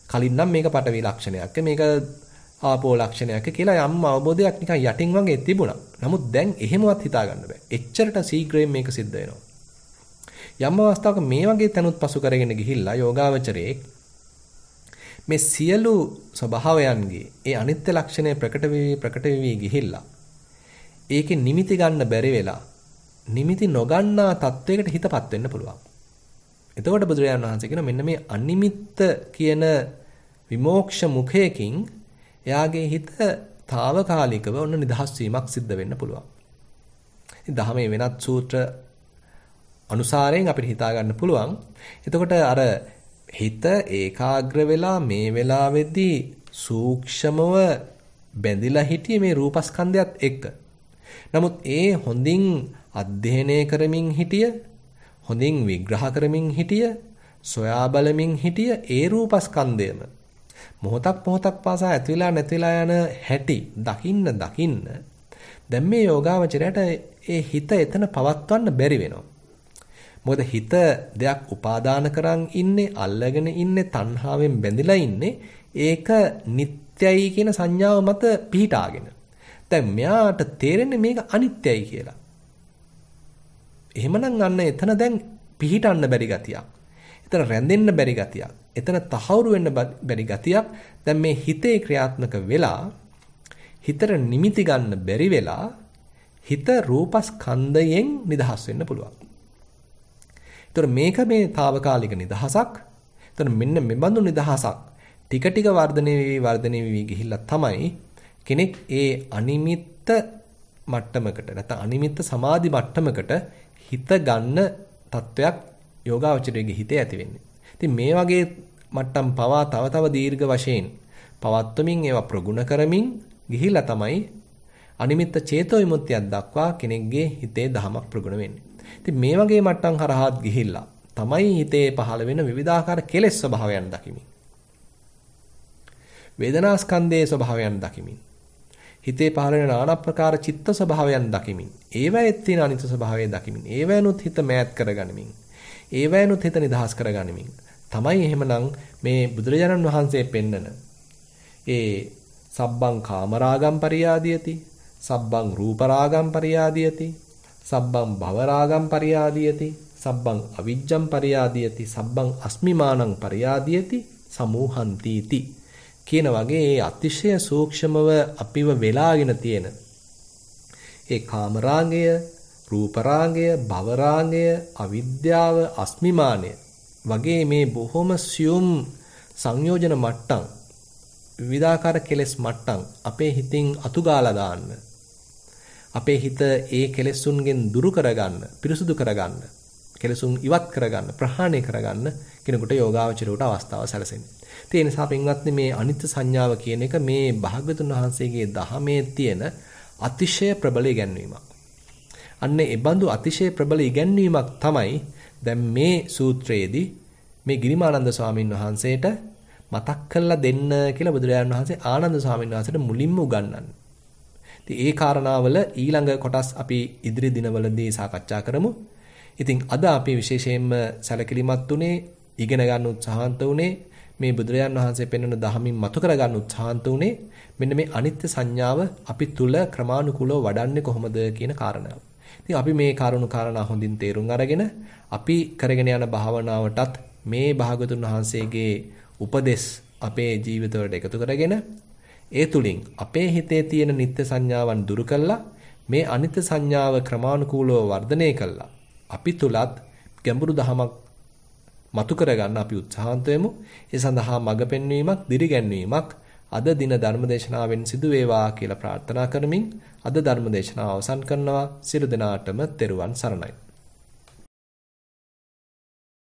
කලින් නම් මේක පටවි ලක්ෂණයක්, මේක ආපෝ ලක්ෂණයක් කියලා යම් අවබෝධයක් නිකන් යටින් වගේ තිබුණා. නමුත් දැන් එහෙමවත් හිතා ගන්න බෑ. එච්චරට ශීඝ්‍රයෙන් මේක සිද්ධ වෙනවා. යම් අවස්ථාවක මේ වගේ තැනුත් පසු කරගෙන ගිහිල්ලා යෝගාවචරයේ මේ සියලු ස්වභාවයන්ගේ ඒ අනිත්‍ය ලක්ෂණය ප්‍රකට වෙවි ගිහිල්ලා ඒකේ නිමිති ගන්න බැරි වෙලා නිමිති නොගන්නා තත්වයකට හිතපත් වෙන්න පුළුවන්. එතකොට බුදුරජාණන් වහන්සේ කියන මෙන්න මේ අනිමිත්ත කියන විමෝක්ෂ මුඛයකින් එයාගේ හිත తాවකාලිකව ඔන්න නිදහස් වීමක් සිද්ධ වෙන්න පුළුවන්. ඉතින් දහමේ වෙනත් සූත්‍ර අනුසාරයෙන් අපිට හිතා ගන්න පුළුවන්. එතකොට අර හිත ඒකාග්‍ර වෙලා මේ වෙලාවේදී සූක්ෂමව බැඳිලා හිටියේ මේ රූපස්කන්ධයත් එක්ක. නමුත් ඒ හොඳින් අධ්‍යයනය කරමින් හිටිය, හොඳින් විග්‍රහ කරමින් හිටිය, සොයා බලමින් හිටිය ඒ රූපස්කන්ධයම මොහොතක් පාසා ඇතිලා නැතිලා යන හැටි දකින්න දැන් මේ යෝගාවචරයට ඒ හිත එතන පවත්වන්න බැරි වෙනවා. මොකද හිත දෙයක් උපාදාන කරන් ඉන්නේ, අල්ලගෙන ඉන්නේ, තණ්හාවෙන් බැඳිලා ඉන්නේ. ඒක නිට්ටයයි කියන සංඥාව මත පිහිටාගෙන. දැන් මෙයාට තේරෙන්නේ මේක අනිත්‍යයි කියලා. එහෙමනම් අන්න එතන දැන් පිහිටන්න බැරි ගතියක්. එතන රැඳෙන්න බැරි ගතියක්. එතන තහවුරු වෙන්න බැරි ගතියක්. දැන් මේ හිතේ ක්‍රියාත්මක වෙලා හිතට නිමිති ගන්න බැරි වෙලා හිත රූපස්කන්ධයෙන් නිදහස් වෙන්න පුළුවන්. ඒතර මේක මේ తాවකාලික නිදහසක්. ඒතර මෙන්න මෙබඳු නිදහසක් ටික වර්ධනය වෙවි ගිහිල්ලා තමයි කෙනෙක් ඒ අනිමිත්ත මට්ටමකට නැත්නම් අනිමිත්ත සමාධි මට්ටමකට හිත ගන්න තත්වයක් යෝගාවචරයේ හිතේ ඇති වෙන්නේ. ඉතින් මේ වගේ මට්ටම් පවා තව දීර්ඝ වශයෙන් පවත්වමින් ඒවා ප්‍රගුණ කරමින් ගිහිල්ලා තමයි අනිමිත්ත චේතෝ විමුක්තියක් දක්වා කෙනෙක්ගේ හිතේ දහමක් ප්‍රගුණ වෙන්නේ. ඉතින් මේ වගේ මට්ටම් හරහාත් ගිහිල්ලා තමයි හිතේ පහළ වෙන විවිධාකාර කෙලෙස් ස්වභාවයන් දකිමින් වේදනා ස්කන්ධයේ ස්වභාවයන් දකිමින් හිතේ පහළ වෙන নানা ප්‍රකාර චිත්ත ස්වභාවයන් දකිමින් ඒවැයේ තියෙන අනිත්‍ය ස්වභාවය දකිමින් ඒවැයනුත් හිත මෑත් කරගනිමින් ඒවැයනුත් හිත නිදහස් කරගනිමින් තමයි එහෙමනම් මේ බුදුරජාණන් වහන්සේ පෙන්නන ඒ සබ්බං කාමරාගම් පරියාදියති සබ්බං රූපරාගම් පරියාදියති. සබ්බං භවරාගම් පරියාදියති. සබ්බං අවිජ්ජං පරියාදියති. සබ්බං අස්මිමානං පරියාදියති. සමූහන්තිති. කියන වගේ ඒ අතිශය සූක්ෂමව අපිව වෙලාගෙන තියෙන ඒ කාමරාගය, රූපරාගය, භවරාගය, අවිද්‍යාව, අස්මිමානය වගේ මේ බොහොම සියුම් සංයෝජන මට්ටම් විවිධාකාර කෙලෙස් මට්ටම් අපේ හිතින් අතුගාලා දාන්න. අපේ හිත ඒ කෙලෙසුන්ගෙන් දුරු කරගන්න, පිරිසුදු කරගන්න, කෙලෙසුන් ඉවත් කරගන්න, ප්‍රහාණය කරගන්න කෙනෙකුට යෝගාවචරයට අවස්ථාව සැලසෙන්නේ. ඒ නිසා පින්වත්නි මේ අනිත්‍ය සංඥාව කියන එක මේ භාග්‍යවතුන් වහන්සේගේ දහමේ තියෙන අතිශය ප්‍රබල ඉගැන්වීමක්. අන්න ඒ බඳු අතිශය ප්‍රබල ඉගැන්වීමක් තමයි දැන් මේ සූත්‍රයේදී මේ ගිරිමානන්ද ස්වාමීන් වහන්සේට මතක් කරලා දෙන්න කියලා බුදුරජාණන් වහන්සේ ආනන්ද ස්වාමීන් වහන්සේට මුලින්ම උගන්වන්නේ. ඉතින් ඒ කාරණාවල ඊළඟ කොටස් අපි ඉදිරි දිනවලදී සාකච්ඡා කරමු. ඉතින් අද අපි විශේෂයෙන්ම සැලකිලිමත් උනේ, ඉගෙන ගන්න උත්සාහන්ත උනේ, මේ බුදුරජාණන් වහන්සේ පෙන්වන දහමින් මතු කර ගන්න උත්සාහන්ත උනේ මෙන්න මේ අනිත්‍ය සංඥාව අපි තුල ක්‍රමානුකූලව වඩන්නේ කොහොමද කියන කාරණාව. ඉතින් අපි මේ කාරණා හොඳින් තේරුම් අරගෙන අපි කරගෙන යන භාවනාවටත් මේ භාගතුන් වහන්සේගේ උපදෙස් අපේ ජීවිතවලට එකතු කරගෙන ඒ තුලින් අපේ හිතේ තියෙන නිත්‍ය සංඥාවන් දුරු කළා මේ අනිත්‍ය සංඥාව ක්‍රමානුකූලව වර්ධනය කළා අපි තුලත් ගැඹුරු දහමක් මතු කරගන්න අපි උත්සාහන්ත වෙමු. ඒ සඳහා මඟ පෙන්වීමක්, දිරිගැන්වීමක් අද දින ධර්මදේශනාවෙන් සිදු වේවා කියලා ප්‍රාර්ථනා කරමින් අද ධර්මදේශනාව අවසන් කරනවා. සියලු දෙනාටම තෙරුවන් සරණයි.